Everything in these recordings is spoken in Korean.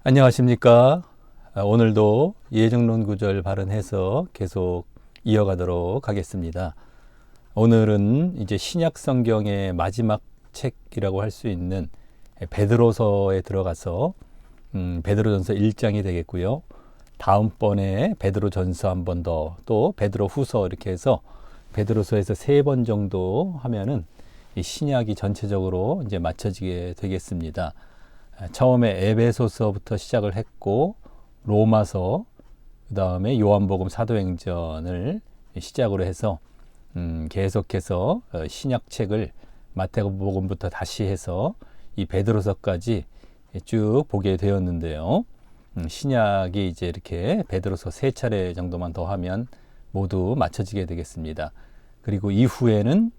안녕하십니까. 오늘도 예정론 구절 발언해서 계속 이어가도록 하겠습니다. 오늘은 이제 신약 성경의 마지막 책이라고 할 수 있는 베드로서에 들어가서 베드로전서 1장이 되겠고요. 다음번에 베드로전서 한 번 더, 또 베드로후서 이렇게 해서 베드로서에서 3번 정도 하면은 이 신약이 전체적으로 이제 맞춰지게 되겠습니다. 처음에 에베소서부터 시작을 했고 로마서, 그 다음에 요한복음, 사도행전을 시작으로 해서 계속해서 신약책을 마태복음부터 다시 해서 이 베드로서까지 쭉 보게 되었는데요. 신약이 이제 이렇게 베드로서 3차례 정도만 더 하면 모두 맞춰지게 되겠습니다. 그리고 이후에는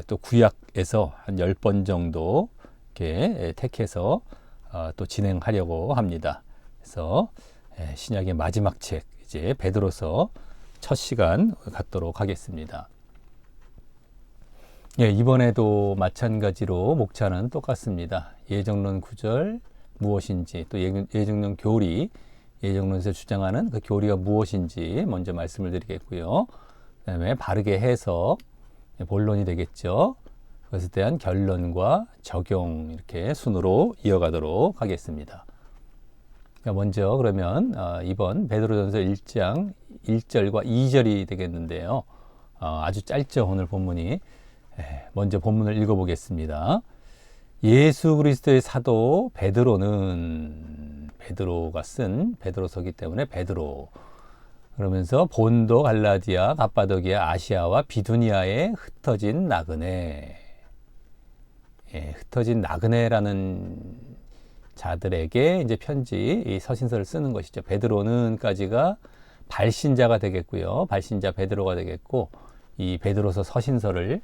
또 구약에서 한 10번 정도 이렇게 택해서 또 진행하려고 합니다. 그래서 신약의 마지막 책 이제 베드로서 첫 시간 갖도록 하겠습니다. 이번에도 마찬가지로 목차는 똑같습니다. 예정론 구절 무엇인지, 또 예정론 교리, 예정론에서 주장하는 그 교리가 무엇인지 먼저 말씀을 드리겠고요. 그 다음에 바르게 해석, 본론이 되겠죠. 그것에 대한 결론과 적용, 이렇게 순으로 이어가도록 하겠습니다. 먼저 그러면 이번 베드로전서 1장 1절과 2절이 되겠는데요. 아주 짧죠, 오늘 본문이. 먼저 본문을 읽어보겠습니다. 예수 그리스도의 사도 베드로는, 베드로가 쓴 베드로서기 때문에 베드로, 그러면서 본도, 갈라디아, 갑바도기아, 아시아와 비두니아에 흩어진 나그네, 흩어진 나그네라는 자들에게 이제 편지, 이 서신서를 쓰는 것이죠. 베드로는까지가 발신자가 되겠고요. 발신자 베드로가 되겠고, 이 베드로서 서신서를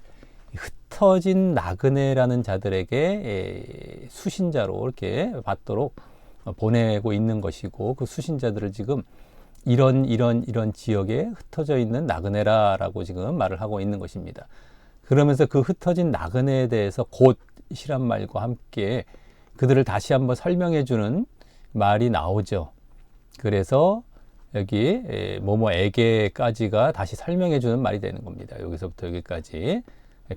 흩어진 나그네라는 자들에게 수신자로 이렇게 받도록 보내고 있는 것이고, 그 수신자들을 지금 이런 지역에 흩어져 있는 나그네라라고 지금 말을 하고 있는 것입니다. 그러면서 그 흩어진 나그네에 대해서 곧이란 말과 함께 그들을 다시 한번 설명해 주는 말이 나오죠. 그래서 여기 뭐뭐에게까지가 다시 설명해 주는 말이 되는 겁니다. 여기서부터 여기까지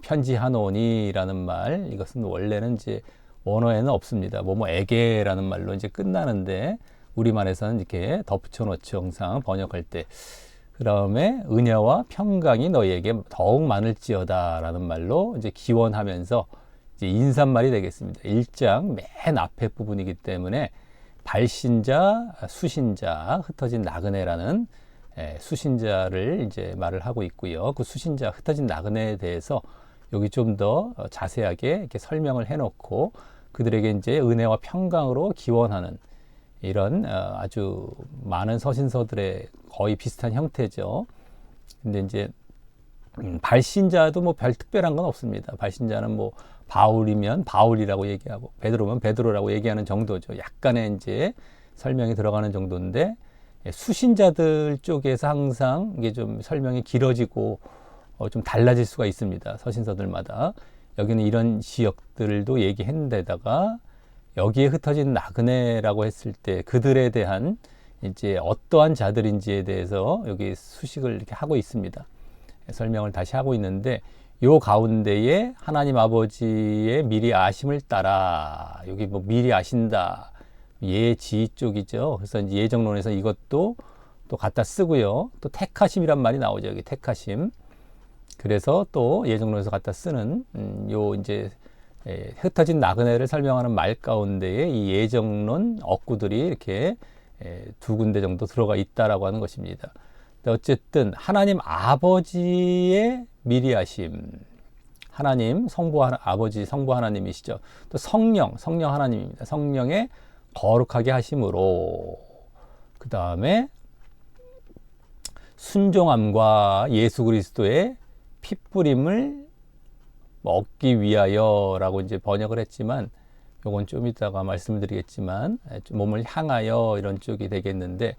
편지하노니라는 말, 이것은 원래는 이제 원어에는 없습니다. 뭐뭐에게라는 말로 이제 끝나는데 우리말에서는 이렇게 덧붙여 놓죠. 항상 번역할 때. 그 다음에 은혜와 평강이 너희에게 더욱 많을지어다라는 말로 이제 기원하면서 이제 인사말이 되겠습니다. 1장 맨 앞에 부분이기 때문에 발신자, 수신자, 흩어진 나그네라는 수신자를 이제 말을 하고 있고요. 그 수신자, 흩어진 나그네에 대해서 여기 좀 더 자세하게 이렇게 설명을 해놓고 그들에게 이제 은혜와 평강으로 기원하는 이런 아주 많은 서신서들의 거의 비슷한 형태죠. 근데 이제 발신자도 뭐 별 특별한 건 없습니다. 발신자는 뭐 바울이면 바울이라고 얘기하고 베드로면 베드로라고 얘기하는 정도죠. 약간의 이제 설명이 들어가는 정도인데 수신자들 쪽에서 항상 이게 좀 설명이 길어지고 좀 달라질 수가 있습니다. 서신서들마다. 여기는 이런 지역들도 얘기했는데다가 여기에 흩어진 나그네라고 했을 때 그들에 대한 이제 어떠한 자들인지에 대해서 여기 수식을 이렇게 하고 있습니다. 설명을 다시 하고 있는데 요 가운데에 하나님 아버지의 미리 아심을 따라, 여기 뭐 미리 아신다, 예지 쪽이죠. 그래서 이제 예정론에서 이것도 또 갖다 쓰고요. 또 택하심이란 말이 나오죠. 여기 택하심. 그래서 또 예정론에서 갖다 쓰는 요 이제 흩어진 나그네를 설명하는 말 가운데에 이 예정론 억구들이 이렇게 두 군데 정도 들어가 있다라고 하는 것입니다. 어쨌든 하나님 아버지의 미리하심, 하나님 성부 아버지 성부 하나님이시죠. 또 성령 하나님입니다. 성령의 거룩하게 하심으로, 그 다음에 순종함과 예수 그리스도의 핏뿌림을 얻기 위하여라고 이제 번역을 했지만, 요건 좀 이따가 말씀을 드리겠지만 몸을 향하여 이런 쪽이 되겠는데,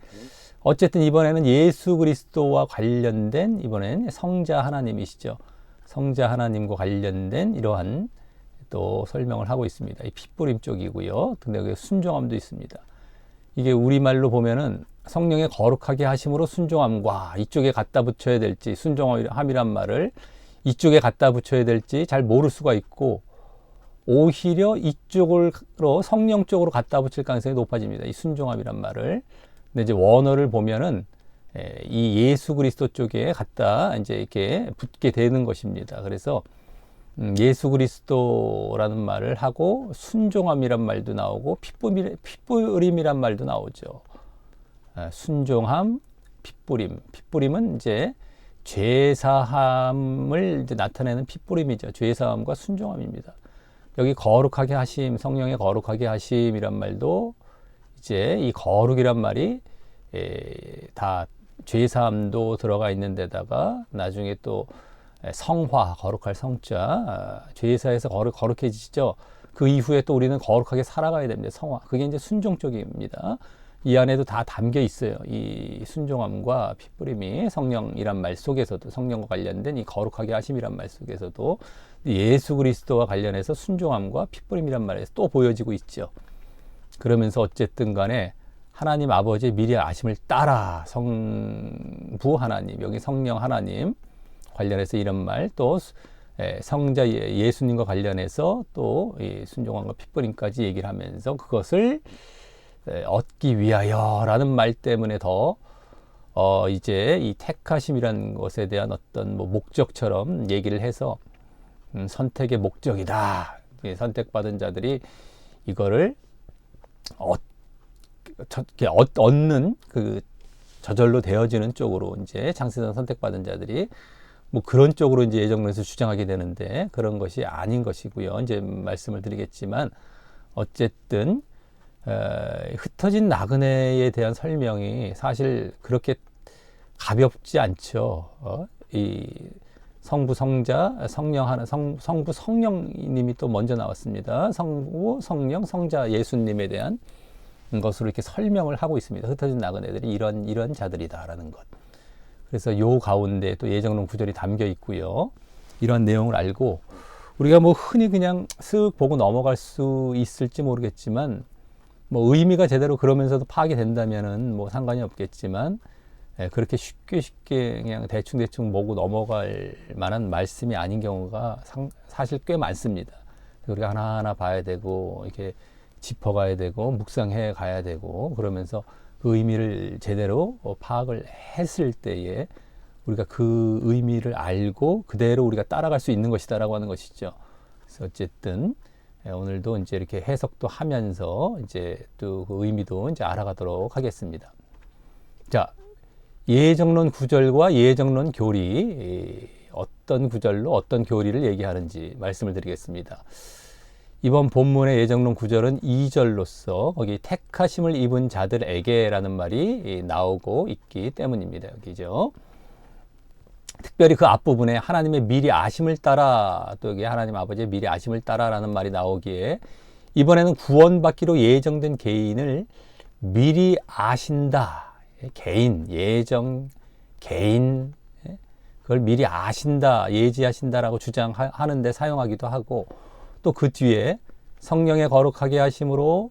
어쨌든 이번에는 예수 그리스도와 관련된, 이번엔 성자 하나님이시죠. 성자 하나님과 관련된 이러한 또 설명을 하고 있습니다. 이 핏부림 쪽이고요. 근데 여기 순종함도 있습니다. 이게 우리말로 보면은 성령의 거룩하게 하심으로 순종함과 이쪽에 갖다 붙여야 될지, 순종함이란 말을 이쪽에 갖다 붙여야 될지 잘 모를 수가 있고, 오히려 이쪽으로 성령 쪽으로 갖다 붙일 가능성이 높아집니다. 이 순종함이란 말을. 근데 이제 원어를 보면은 이 예수 그리스도 쪽에 갖다 이제 이렇게 붙게 되는 것입니다. 그래서 예수 그리스도라는 말을 하고 순종함이란 말도 나오고 핏뿌림이란 말도 나오죠. 순종함, 핏뿌림. 핏뿌림은 이제 죄사함을 이제 나타내는 핏뿌림이죠. 죄사함과 순종함입니다. 여기 거룩하게 하심, 성령의 거룩하게 하심이란 말도 이제 이 거룩이란 말이 다 죄사함도 들어가 있는 데다가 나중에 또 성화, 거룩할 성자, 죄사에서 거룩해지죠. 그 이후에 또 우리는 거룩하게 살아가야 됩니다. 성화. 그게 이제 순종 쪽입니다. 이 안에도 다 담겨 있어요. 이 순종함과 핏뿌림이 성령이란 말 속에서도, 성령과 관련된 이 거룩하게 하심이란 말 속에서도 예수 그리스도와 관련해서 순종함과 핏뿌림이란 말에서 또 보여지고 있죠. 그러면서 어쨌든 간에 하나님 아버지의 미리 아심을 따라 성부 하나님, 여기 성령 하나님 관련해서 이런 말, 또 성자 예수님과 관련해서 또 이 순종함과 핏뿌림까지 얘기를 하면서 그것을 얻기 위하여라는 말 때문에 더 이제 이 택하심이라는 것에 대한 어떤 뭐 목적처럼 얘기를 해서 선택의 목적이다. 선택받은 자들이 이거를 얻는 그 저절로 되어지는 쪽으로 이제 창세전 선택받은 자들이 뭐 그런 쪽으로 이제 예정론에서 주장하게 되는데 그런 것이 아닌 것이고요. 이제 말씀을 드리겠지만 어쨌든 흩어진 나그네에 대한 설명이 사실 그렇게 가볍지 않죠. 이 성부, 성자, 성령 하나, 성부, 성령님이 또 먼저 나왔습니다. 성부, 성령, 성자 예수님에 대한 것으로 이렇게 설명을 하고 있습니다. 흩어진 나그네들이 이런 자들이다라는 것. 그래서 요 가운데 또 예정론 구절이 담겨 있고요. 이런 내용을 알고 우리가 뭐 흔히 그냥 쓱 보고 넘어갈 수 있을지 모르겠지만 뭐 의미가 제대로 그러면서도 파악이 된다면은 뭐 상관이 없겠지만 그렇게 쉽게 그냥 대충 보고 넘어갈 만한 말씀이 아닌 경우가 사실 꽤 많습니다. 우리가 하나하나 봐야 되고 이렇게 짚어가야 되고 묵상해 가야 되고 그러면서 그 의미를 제대로 파악을 했을 때에 우리가 그 의미를 알고 그대로 우리가 따라갈 수 있는 것이다라고 하는 것이죠. 그래서 어쨌든 오늘도 이제 이렇게 해석도 하면서 이제 또 그 의미도 이제 알아가도록 하겠습니다. 자, 예정론 구절과 예정론 교리 어떤 구절로 어떤 교리를 얘기하는지 말씀을 드리겠습니다. 이번 본문의 예정론 구절은 2절로서 거기 택하심을 입은 자들에게라는 말이 나오고 있기 때문입니다. 여기죠. 특별히 그 앞부분에 하나님의 미리 아심을 따라 또 여기 하나님 아버지의 미리 아심을 따라라는 말이 나오기에 이번에는 구원받기로 예정된 개인을 미리 아신다. 개인, 예정, 개인 그걸 미리 아신다, 예지하신다라고 주장하는데 사용하기도 하고 또 그 뒤에 성령의 거룩하게 하심으로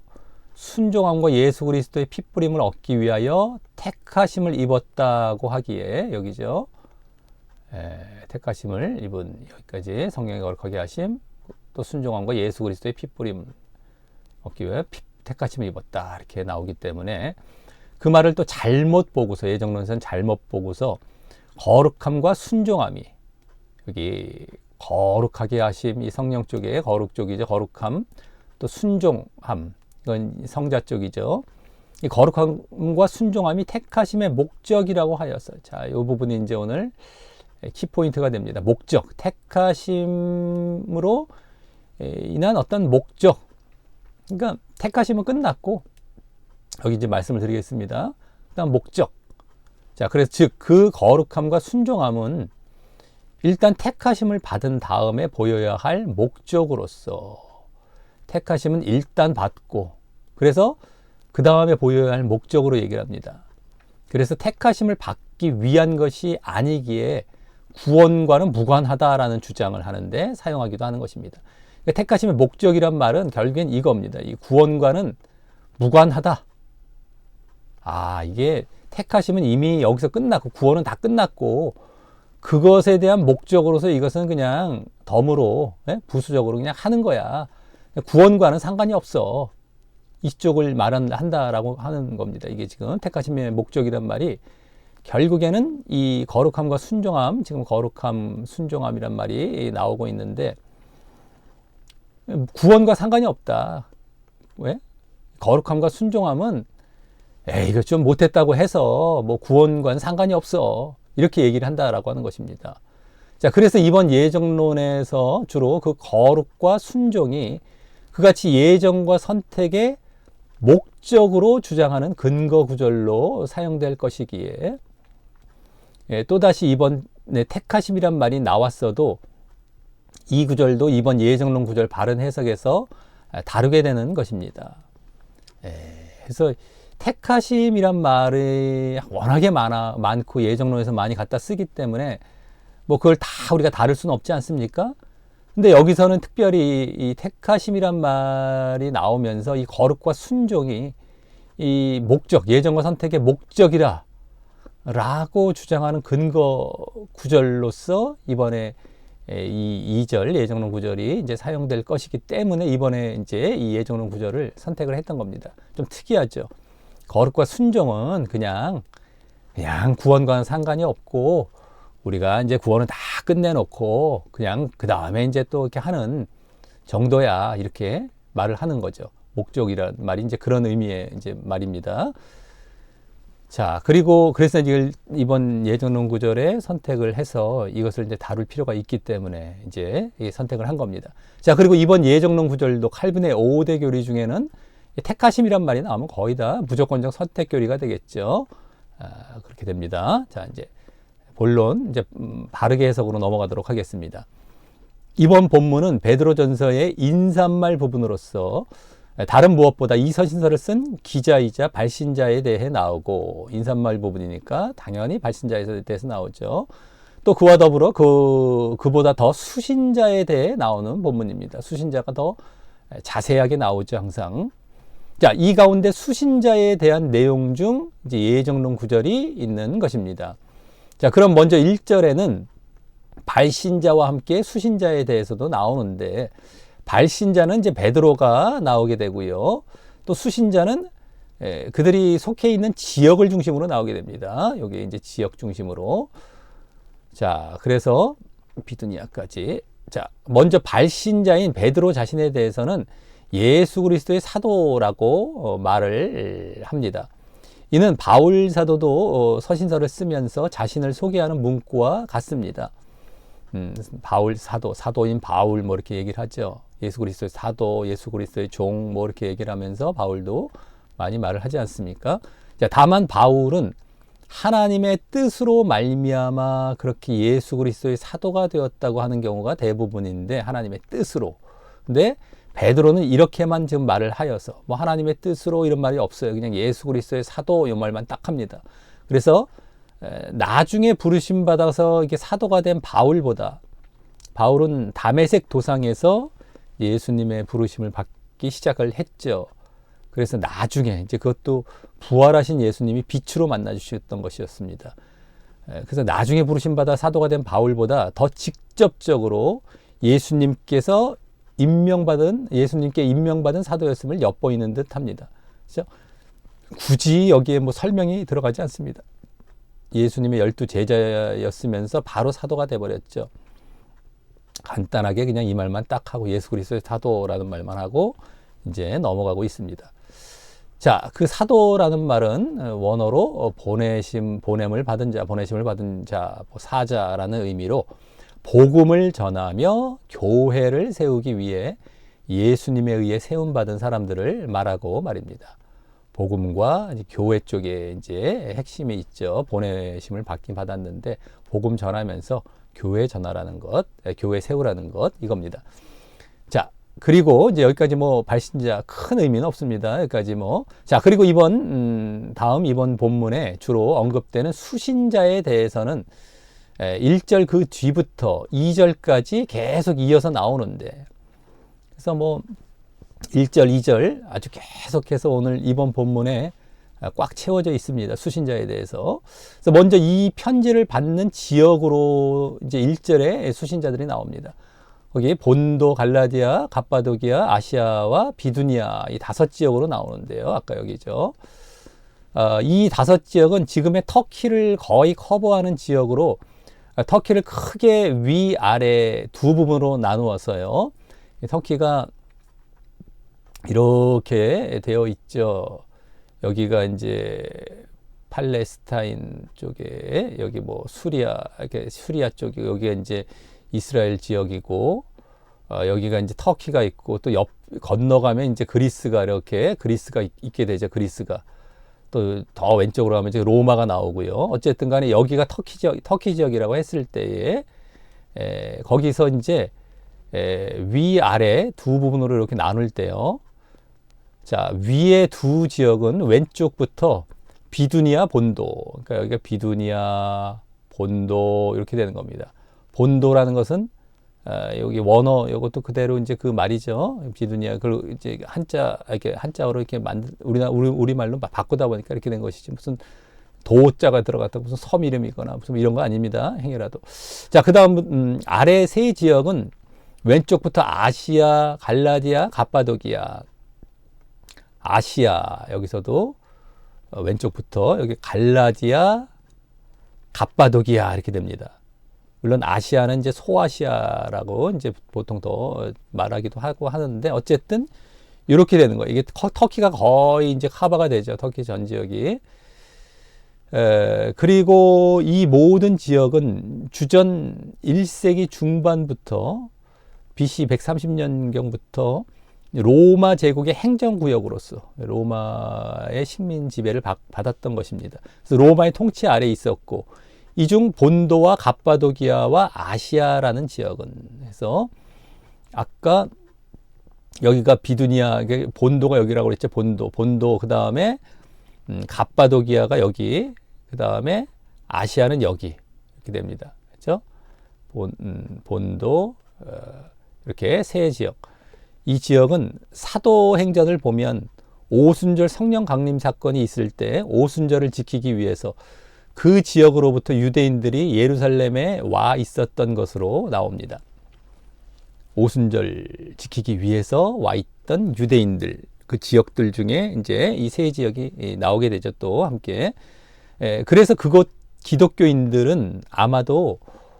순종함과 예수 그리스도의 핏뿌림을 얻기 위하여 택하심을 입었다고 하기에 여기죠. 택하심을 입은 여기까지 성령의 거룩하게 하심 또 순종함과 예수 그리스도의 핏뿌림 얻기 위하여 택하심을 입었다 이렇게 나오기 때문에 그 말을 또 잘못 보고서 예정론에서는 잘못 보고서 거룩함과 순종함이 여기 거룩하게 하심 이 성령 쪽에 거룩 쪽이죠. 거룩함 또 순종함 이건 성자 쪽이죠. 이 거룩함과 순종함이 택하심의 목적이라고 하여서 자, 이 부분이 이제 오늘 키포인트가 됩니다. 목적, 택하심으로 인한 어떤 목적. 그러니까 택하심은 끝났고 여기 이제 말씀을 드리겠습니다. 그다음 목적. 자, 그래서 즉 그 거룩함과 순종함은 일단 택하심을 받은 다음에 보여야 할 목적으로서 택하심은 일단 받고 그래서 그 다음에 보여야 할 목적으로 얘기를 합니다. 그래서 택하심을 받기 위한 것이 아니기에 구원과는 무관하다라는 주장을 하는데 사용하기도 하는 것입니다. 그러니까 택하심의 목적이란 말은 결국엔 이겁니다. 이 구원과는 무관하다. 아, 이게 택하심은 이미 여기서 끝났고 구원은 다 끝났고 그것에 대한 목적으로서 이것은 그냥 덤으로 부수적으로 그냥 하는 거야. 구원과는 상관이 없어. 이쪽을 한다라고 하는 겁니다. 이게 지금 택하심의 목적이란 말이 결국에는 이 거룩함과 순종함, 지금 거룩함, 순종함이란 말이 나오고 있는데 구원과 상관이 없다. 왜? 거룩함과 순종함은 이거 좀 못했다고 해서 뭐 구원과는 상관이 없어. 이렇게 얘기를 한다라고 하는 것입니다. 자, 그래서 이번 예정론에서 주로 그 거룩과 순종이 그같이 예정과 선택의 목적으로 주장하는 근거 구절로 사용될 것이기에 또다시 이번 택하심이란 말이 나왔어도 이 구절도 이번 예정론 구절 바른 해석에서 다루게 되는 것입니다. 그래서 택하심이란 말이 워낙에 많고 예정론에서 많이 갖다 쓰기 때문에 뭐 그걸 다 우리가 다룰 수는 없지 않습니까? 근데 여기서는 특별히 이 택하심이란 말이 나오면서 이 거룩과 순종이 이 목적, 예정과 선택의 목적이라 라고 주장하는 근거 구절로서 이번에 이 2절 예정론 구절이 이제 사용될 것이기 때문에 이번에 이제 이 예정론 구절을 선택을 했던 겁니다. 좀 특이하죠. 거룩과 순종은 그냥 구원과는 상관이 없고 우리가 이제 구원을 다 끝내놓고 그냥 그 다음에 이제 또 이렇게 하는 정도야 이렇게 말을 하는 거죠. 목적이란 말이 이제 그런 의미의 이제 말입니다. 자, 그리고 그래서 이번 예정론 구절에 선택을 해서 이것을 이제 다룰 필요가 있기 때문에 이제 선택을 한 겁니다. 자, 그리고 이번 예정론 구절도 칼빈의 5대 교리 중에는 택하심이란 말이 나오면 거의 다 무조건적 선택 교리가 되겠죠. 그렇게 됩니다. 자, 이제 본론 이제 바르게 해석으로 넘어가도록 하겠습니다. 이번 본문은 베드로전서의 인사말 부분으로서 다른 무엇보다 이 서신서를 쓴 기자이자 발신자에 대해 나오고 인사말 부분이니까 당연히 발신자에 대해서 나오죠. 또 그와 더불어 그보다 더 수신자에 대해 나오는 본문입니다. 수신자가 더 자세하게 나오죠, 항상. 자, 이 가운데 수신자에 대한 내용 중 이제 예정론 구절이 있는 것입니다. 자, 그럼 먼저 1절에는 발신자와 함께 수신자에 대해서도 나오는데 발신자는 이제 베드로가 나오게 되고요. 또 수신자는 그들이 속해 있는 지역을 중심으로 나오게 됩니다. 여기 이제 지역 중심으로. 자, 그래서 비두니아까지. 자, 먼저 발신자인 베드로 자신에 대해서는 예수 그리스도의 사도라고 말을 합니다. 이는 바울 사도도 서신서를 쓰면서 자신을 소개하는 문구와 같습니다. 바울 사도, 사도인 바울 뭐 이렇게 얘기를 하죠. 예수 그리스도의 사도, 예수 그리스도의 종 뭐 이렇게 얘기를 하면서 바울도 많이 말을 하지 않습니까? 자, 다만 바울은 하나님의 뜻으로 말미암아 그렇게 예수 그리스도의 사도가 되었다고 하는 경우가 대부분인데 하나님의 뜻으로. 근데 베드로는 이렇게만 지금 말을 하여서 뭐 하나님의 뜻으로 이런 말이 없어요. 그냥 예수 그리스도의 사도 이 말만 딱 합니다. 그래서 나중에 부르심 받아서 이게 사도가 된 바울보다 바울은 다메섹 도상에서 예수님의 부르심을 받기 시작을 했죠. 그래서 나중에 이제 그것도 부활하신 예수님이 빛으로 만나 주셨던 것이었습니다. 그래서 나중에 부르심 받아 사도가 된 바울보다 더 직접적으로 예수님께 임명받은 사도였음을 엿보이는 듯합니다. 그렇죠? 굳이 여기에 뭐 설명이 들어가지 않습니다. 예수님의 12 제자였으면서 바로 사도가 돼버렸죠. 간단하게 그냥 이 말만 딱 하고 예수 그리스도의 사도라는 말만 하고 이제 넘어가고 있습니다. 자, 그 사도라는 말은 원어로 보냄을 받은 자, 사자라는 의미로 복음을 전하며 교회를 세우기 위해 예수님에 의해 세움받은 사람들을 말하고 말입니다. 복음과 교회 쪽에 이제 핵심이 있죠. 보내심을 받긴 받았는데 복음 전하면서 교회 전하라는 것, 교회 세우라는 것 이겁니다. 자, 그리고 이제 여기까지 뭐 발신자 큰 의미는 없습니다. 여기까지 뭐. 자, 그리고 이번 본문에 주로 언급되는 수신자에 대해서는 1절 그 뒤부터 2절까지 계속 이어서 나오는데 그래서 뭐 1절, 2절 아주 계속해서 오늘 이번 본문에 꽉 채워져 있습니다. 수신자에 대해서. 그래서 먼저 이 편지를 받는 지역으로 이제 1절에 수신자들이 나옵니다. 거기 본도, 갈라디아, 갑바도기아, 아시아와 비두니아 이 5지역으로 나오는데요. 아까 여기죠. 이 5지역은 지금의 터키를 거의 커버하는 지역으로 터키를 크게 위아래 두 부분으로 나누어서요. 터키가 이렇게 되어 있죠. 여기가 이제 팔레스타인 쪽에 여기 뭐 수리아 쪽이 여기가 이제 이스라엘 지역이고 여기가 이제 터키가 있고 또 옆 건너가면 이제 그리스가 있게 되죠. 그리스가 또 더 왼쪽으로 가면 이제 로마가 나오고요. 어쨌든 간에 여기가 터키 지역이라고 했을 때에 거기서 이제 위아래 두 부분으로 이렇게 나눌 때요. 자, 위에 두 지역은 왼쪽부터 비두니아 본도. 그러니까 여기가 비두니아 본도 이렇게 되는 겁니다. 본도라는 것은 여기 원어 이것도 그대로 이제 그 말이죠. 비두니아 그걸 이제 한자어로 이렇게 우리 말로 바꾸다 보니까 이렇게 된 것이지 무슨 도자가 들어갔다 무슨 섬 이름이거나 무슨 이런 거 아닙니다. 행여라도. 자, 그다음 아래 세 지역은 왼쪽부터 아시아, 갈라디아, 갑바도기아. 아시아 여기서도 왼쪽부터 여기 갈라디아, 갑바도기아 이렇게 됩니다. 물론 아시아는 이제 소아시아라고 이제 보통 더 말하기도 하고 하는데 어쨌든 이렇게 되는 거예요. 이게 터키가 거의 이제 커버가 되죠. 터키 전 지역이. 그리고 이 모든 지역은 주전 1세기 중반부터 BC 130년경부터 로마 제국의 행정구역으로서 로마의 식민 지배를 받았던 것입니다. 그래서 로마의 통치 아래에 있었고 이 중 본도와 갑바도기아와 아시아라는 지역은 해서 아까 여기가 비두니아 본도가 여기라고 그랬죠. 본도 그 다음에 갑바도기아가 여기 그 다음에 아시아는 여기 이렇게 됩니다. 그렇죠? 본도 이렇게 세 지역. 이 지역은 사도행전을 보면 오순절 성령 강림 사건이 있을 때 오순절을 지키기 위해서 그 지역으로부터 유대인들이 예루살렘에 와 있었던 것으로 나옵니다. 오순절 지키기 위해서 와 있던 유대인들 그 지역들 중에 이제 이 세 지역이 나오게 되죠. 또 함께. 그래서 그곳 기독교인들은 아마도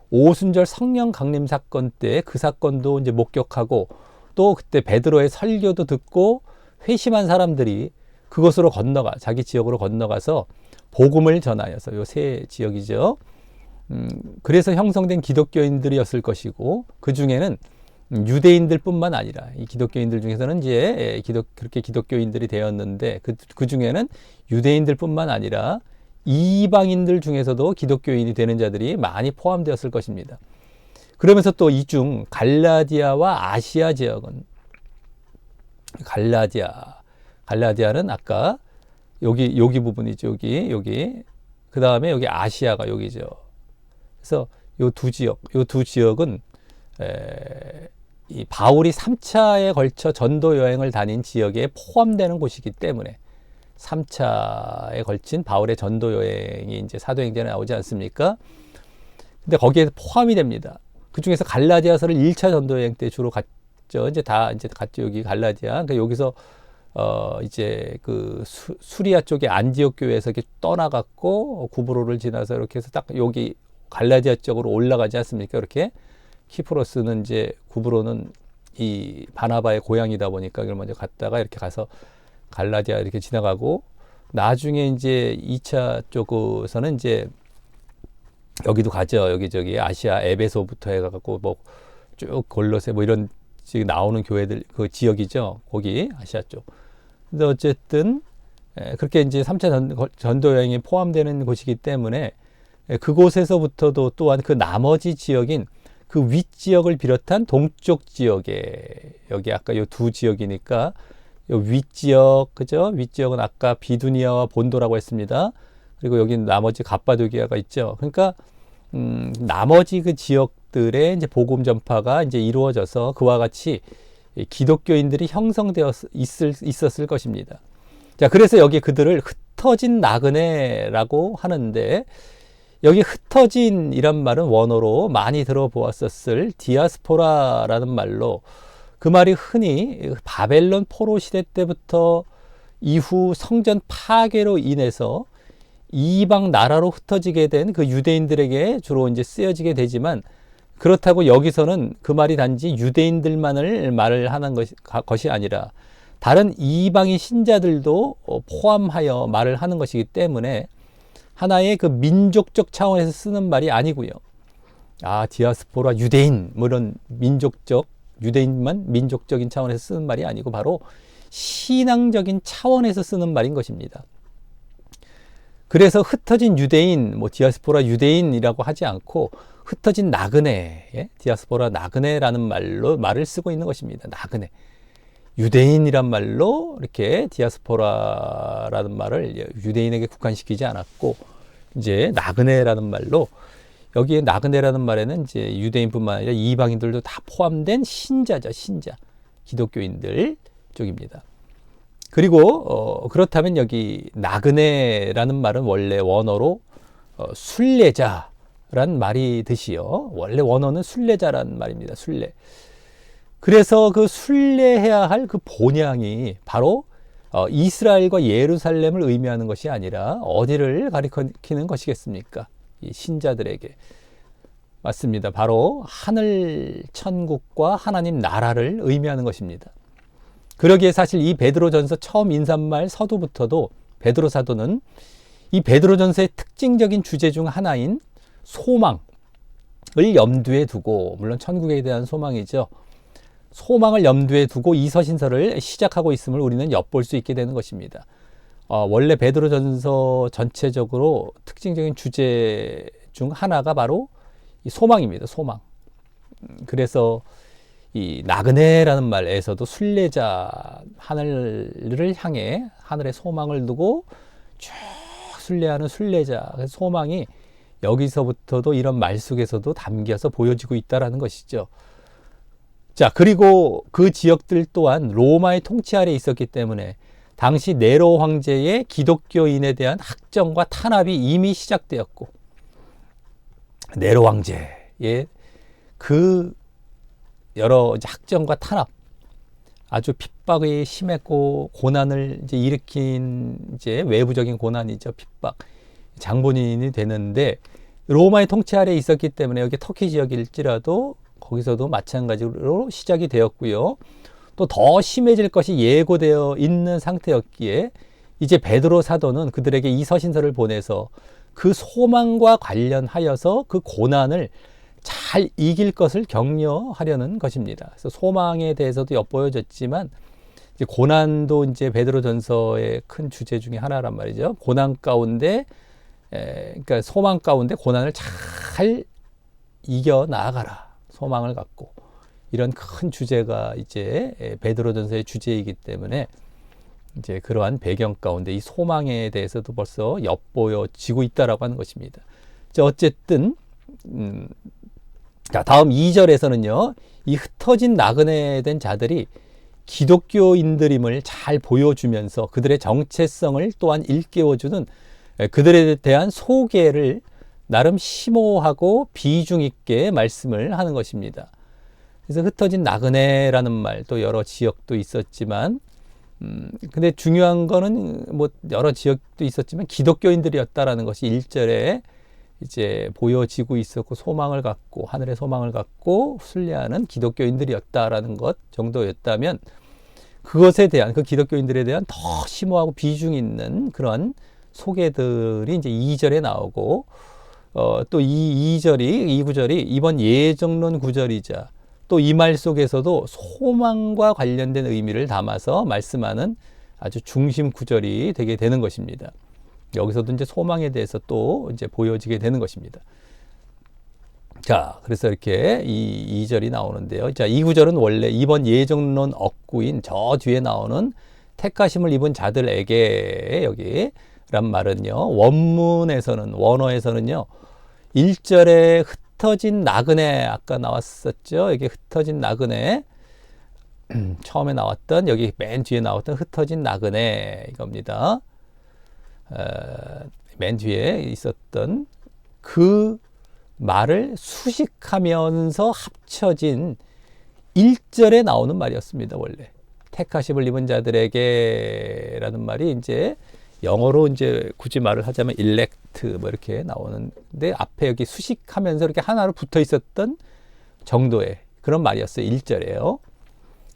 오순절 성령 강림 사건 때 그 사건도 이제 목격하고 또 그때 베드로의 설교도 듣고 회심한 사람들이 그곳으로 자기 지역으로 건너가서 복음을 전하여서 요 세 지역이죠. 그래서 형성된 기독교인들이었을 것이고 그 중에는 유대인들뿐만 아니라 이 기독교인들 중에서는 이제 그렇게 기독교인들이 되었는데 그 중에는 유대인들뿐만 아니라 이방인들 중에서도 기독교인이 되는 자들이 많이 포함되었을 것입니다. 그러면서 또 이 중 갈라디아와 아시아 지역은 갈라디아는 아까 여기 부분이죠. 여기. 그 다음에 여기 아시아가 여기죠. 그래서 요 두 지역은 이 바울이 3차에 걸쳐 전도 여행을 다닌 지역에 포함되는 곳이기 때문에 3차에 걸친 바울의 전도 여행이 이제 사도행전에 나오지 않습니까? 근데 거기에 포함이 됩니다. 그 중에서 갈라디아서를 1차 전도 여행 때 주로 갔죠. 이제 갔죠. 여기 갈라디아. 그러니까 여기서 이제 그 수리아 쪽에 안디옥 교회에서 이렇게 떠나갔고 구브로를 지나서 이렇게 해서 딱 여기 갈라디아 쪽으로 올라가지 않습니까? 이렇게 키프로스는 이제 구브로는 이 바나바의 고향이다 보니까 그걸 먼저 갔다가 이렇게 가서 갈라디아 이렇게 지나가고 나중에 이제 2차 쪽에서는 이제 여기도 가죠. 여기 아시아 에베소부터 해가지고 뭐 쭉 골로새 뭐 이런 지금 나오는 교회들 그 지역이죠. 거기 아시아 쪽. 근데 어쨌든 그렇게 이제 3차 전도 여행에 포함되는 곳이기 때문에 그곳에서부터도 또한 그 나머지 지역인 그 윗지역을 비롯한 동쪽 지역에 여기 아까 요 두 지역이니까 요 윗지역 그죠? 윗지역은 아까 비두니아와 본도라고 했습니다. 그리고 여기 나머지 갑바도기아가 있죠. 그러니까 나머지 그 지역들의 이제 복음 전파가 이제 이루어져서 그와 같이 기독교인들이 형성되어 있었을 것입니다. 자, 그래서 여기 그들을 흩어진 나그네라고 하는데, 여기 흩어진이란 말은 원어로 많이 들어보았었을 디아스포라라는 말로, 그 말이 흔히 바벨론 포로 시대 때부터 이후 성전 파괴로 인해서 이방 나라로 흩어지게 된 그 유대인들에게 주로 이제 쓰여지게 되지만, 그렇다고 여기서는 그 말이 단지 유대인들만을 말을 하는 것이 아니라 다른 이방인 신자들도 포함하여 말을 하는 것이기 때문에 하나의 그 민족적 차원에서 쓰는 말이 아니고요. 디아스포라 유대인, 뭐 이런 민족적, 유대인만 민족적인 차원에서 쓰는 말이 아니고 바로 신앙적인 차원에서 쓰는 말인 것입니다. 그래서 흩어진 유대인, 뭐 디아스포라 유대인이라고 하지 않고 흩어진 나그네, 디아스포라 나그네라는 말을 쓰고 있는 것입니다. 나그네. 유대인이란 말로 이렇게 디아스포라라는 말을 유대인에게 국한시키지 않았고, 이제 나그네라는 말로, 여기에 나그네라는 말에는 이제 유대인뿐만 아니라 이방인들도 다 포함된 신자죠. 신자. 기독교인들 쪽입니다. 그리고 그렇다면 여기 나그네라는 말은 원래 원어로 순례자란 말이 듯이요. 원래 원어는 순례자란 말입니다. 순례. 그래서 그 순례해야 할 그 본향이 바로 이스라엘과 예루살렘을 의미하는 것이 아니라 어디를 가리키는 것이겠습니까? 이 신자들에게. 맞습니다. 바로 하늘 천국과 하나님 나라를 의미하는 것입니다. 그러기에 사실 이 베드로전서 처음 인사말 서두부터도 베드로 사도는 이 베드로전서의 특징적인 주제 중 하나인 소망을 염두에 두고, 물론 천국에 대한 소망이죠. 소망을 염두에 두고 이 서신서를 시작하고 있음을 우리는 엿볼 수 있게 되는 것입니다. 원래 베드로전서 전체적으로 특징적인 주제 중 하나가 바로 이 소망입니다. 소망. 그래서 이 나그네라는 말에서도 순례자, 하늘을 향해 하늘의 소망을 두고 쭉 순례하는 순례자, 소망이 여기서부터도 이런 말 속에서도 담겨서 보여지고 있다는 것이죠. 자, 그리고 그 지역들 또한 로마의 통치 아래에 있었기 때문에 당시 네로 황제의 기독교인에 대한 학정과 탄압이 이미 시작되었고, 네로 황제의 그 여러 학정과 탄압, 아주 핍박이 심했고 고난을 이제 일으킨 이제 외부적인 고난이죠. 핍박. 장본인이 되는데 로마의 통치 아래에 있었기 때문에 여기 터키 지역일지라도 거기서도 마찬가지로 시작이 되었고요. 또 더 심해질 것이 예고되어 있는 상태였기에 이제 베드로 사도는 그들에게 이 서신서를 보내서 그 소망과 관련하여서 그 고난을 잘 이길 것을 격려하려는 것입니다. 그래서 소망에 대해서도 엿보여졌지만 이제 고난도 이제 베드로전서의 큰 주제 중에 하나란 말이죠. 고난 가운데, 그러니까 소망 가운데 고난을 잘 이겨 나아가라. 소망을 갖고, 이런 큰 주제가 이제 베드로전서의 주제이기 때문에 이제 그러한 배경 가운데 이 소망에 대해서도 벌써 엿보여지고 있다라고 하는 것입니다. 자, 어쨌든 자, 다음 2절에서는요, 이 흩어진 나그네 된 자들이 기독교인들임을 잘 보여주면서 그들의 정체성을 또한 일깨워주는 그들에 대한 소개를 나름 심오하고 비중 있게 말씀을 하는 것입니다. 그래서 흩어진 나그네라는 말, 또 여러 지역도 있었지만, 근데 중요한 거는 뭐 여러 지역도 있었지만 기독교인들이었다라는 것이 1절에 이제 보여지고 있었고, 소망을 갖고, 하늘의 소망을 갖고 순례하는 기독교인들이었다라는 것 정도였다면, 그것에 대한, 그 기독교인들에 대한 더 심오하고 비중 있는 그런 소개들이 이제 2절에 나오고, 또 이 9절이 이번 예정론 구절이자 또 이 말 속에서도 소망과 관련된 의미를 담아서 말씀하는 아주 중심 구절이 되게 되는 것입니다. 여기서도 이제 소망에 대해서 또 이제 보여지게 되는 것입니다. 자, 그래서 이렇게 이 2절이 나오는데요. 자, 이 구절은 원래 이번 예정론 억구인 저 뒤에 나오는 택하심을 입은 자들에게, 여기 란 말은요, 원어에서는요, 1절에 흩어진 나그네, 아까 나왔었죠. 여기 흩어진 나그네, 처음에 나왔던, 여기 맨 뒤에 나왔던 흩어진 나그네 이겁니다. 맨 뒤에 있었던 그 말을 수식하면서 합쳐진 1절에 나오는 말이었습니다. 원래 택하심을 입은 자들에게라는 말이 이제 영어로 이제 굳이 말을 하자면 elect 뭐 이렇게 나오는데 앞에 여기 수식하면서 이렇게 하나로 붙어 있었던 정도의 그런 말이었어요. 1절에요.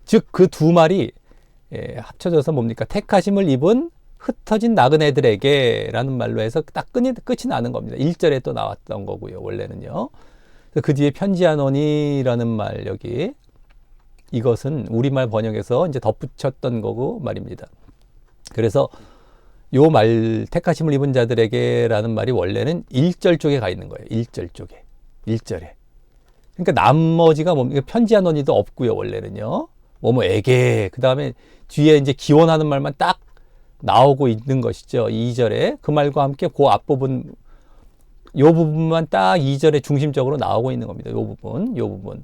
즉 그 두 말이 합쳐져서 뭡니까? 택하심을 입은 흩어진 나그네들에게 라는 말로 해서 딱 끝이 나는 겁니다. 1절에 또 나왔던 거고요. 원래는요. 그 뒤에 편지하노니라는 말 여기 이것은 우리말 번역에서 이제 덧붙였던 거고 말입니다. 그래서 요 말 택하심을 입은 자들에게 라는 말이 원래는 1절 쪽에 가 있는 거예요. 1절 쪽에. 1절에. 그러니까 나머지가 뭡니까? 편지하노니도 없고요. 원래는요. 뭐뭐에게 그 다음에 뒤에 이제 기원하는 말만 딱 나오고 있는 것이죠. 2절에 그 말과 함께 그 앞부분 요 부분만 딱 2절에 중심적으로 나오고 있는 겁니다. 요 부분 요건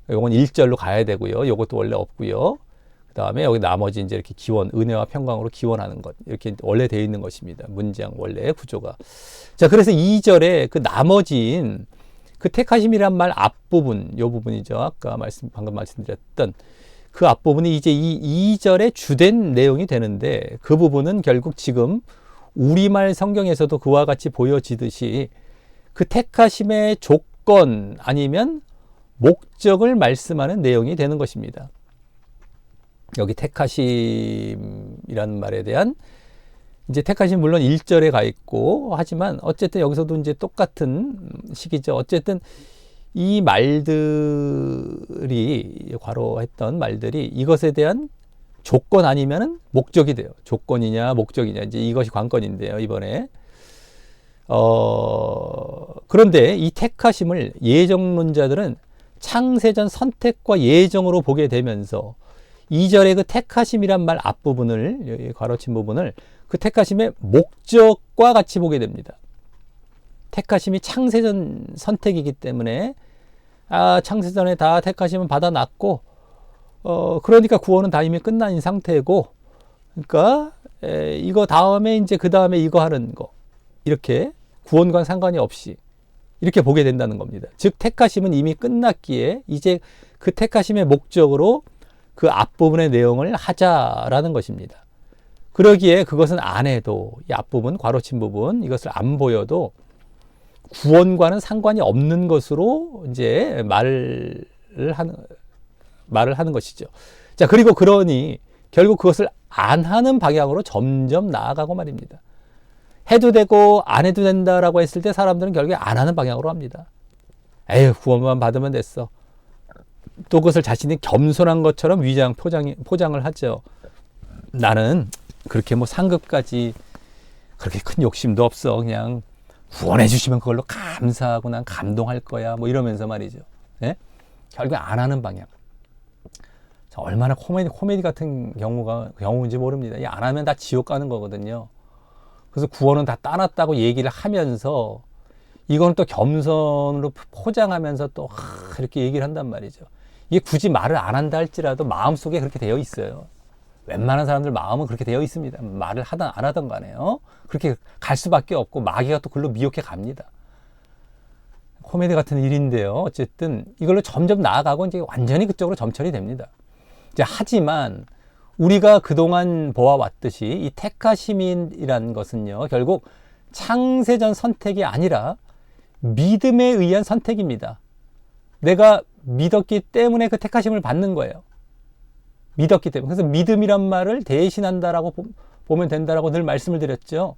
1절로 가야 되고요. 요것도 원래 없고요. 그 다음에 여기 나머지 이제 이렇게 기원 은혜와 평강으로 기원하는 것 이렇게 원래 되어 있는 것입니다. 문장 원래 구조가. 자 그래서 2절에 그 나머지인 그 택하심이란 말 앞부분 요 부분이죠. 아까 방금 말씀드렸던 그 앞부분이 이제 이 2절의 주된 내용이 되는데 그 부분은 결국 지금 우리말 성경에서도 그와 같이 보여지듯이 그 택하심의 조건 아니면 목적을 말씀하는 내용이 되는 것입니다. 여기 택하심이라는 말에 대한 이제 택하심 물론 1절에 가 있고 하지만 어쨌든 여기서도 이제 똑같은 식이죠. 어쨌든 이 말들이 과로했던 말들이 이것에 대한 조건 아니면은 목적이 돼요. 조건이냐 목적이냐 이제 이것이 관건인데요. 이번에 그런데 이 택하심을 예정론자들은 창세전 선택과 예정으로 보게 되면서 2절의 그 택하심이란 말 앞부분을 여기 괄호친 부분을 그 택하심의 목적과 같이 보게 됩니다. 택하심이 창세전 선택이기 때문에 창세전에 다 택하심은 받아놨고 그러니까 구원은 다 이미 끝난 상태고 그러니까 이거 다음에 이제 그 다음에 이거 하는 거 이렇게 구원과 상관이 없이 이렇게 보게 된다는 겁니다. 즉 택하심은 이미 끝났기에 이제 그 택하심의 목적으로 그 앞부분의 내용을 하자라는 것입니다. 그러기에 그것은 안 해도 이 앞부분 괄호친 부분 이것을 안 보여도 구원과는 상관이 없는 것으로 이제 말을 하는 것이죠. 자, 그리고 그러니 결국 그것을 안 하는 방향으로 점점 나아가고 말입니다. 해도 되고 안 해도 된다라고 했을 때 사람들은 결국에 안 하는 방향으로 합니다. 에휴, 구원만 받으면 됐어. 또 그것을 자신이 겸손한 것처럼 포장을 하죠. 나는 그렇게 뭐 상급까지 그렇게 큰 욕심도 없어. 그냥 구원해 주시면 그걸로 감사하고 난 감동할 거야. 뭐 이러면서 말이죠. 예? 결국 안 하는 방향. 자, 얼마나 코미디 같은 경우인지 모릅니다. 안 하면 다 지옥 가는 거거든요. 그래서 구원은 다 따놨다고 얘기를 하면서 이거는 또 겸손으로 포장하면서 또 이렇게 얘기를 한단 말이죠. 이게 굳이 말을 안 한다 할지라도 마음속에 그렇게 되어 있어요. 웬만한 사람들 마음은 그렇게 되어 있습니다. 말을 하든 안 하든 간에요. 그렇게 갈 수밖에 없고 마귀가 또 글로 미혹해 갑니다. 코미디 같은 일인데요. 어쨌든 이걸로 점점 나아가고 이제 완전히 그쪽으로 점철이 됩니다. 이제 하지만 우리가 그동안 보아왔듯이 이 택하심이라는 것은요. 결국 창세전 선택이 아니라 믿음에 의한 선택입니다. 내가 믿었기 때문에 그 택하심을 받는 거예요. 믿었기 때문에. 그래서 믿음이란 말을 대신한다라고 보면 된다라고 늘 말씀을 드렸죠.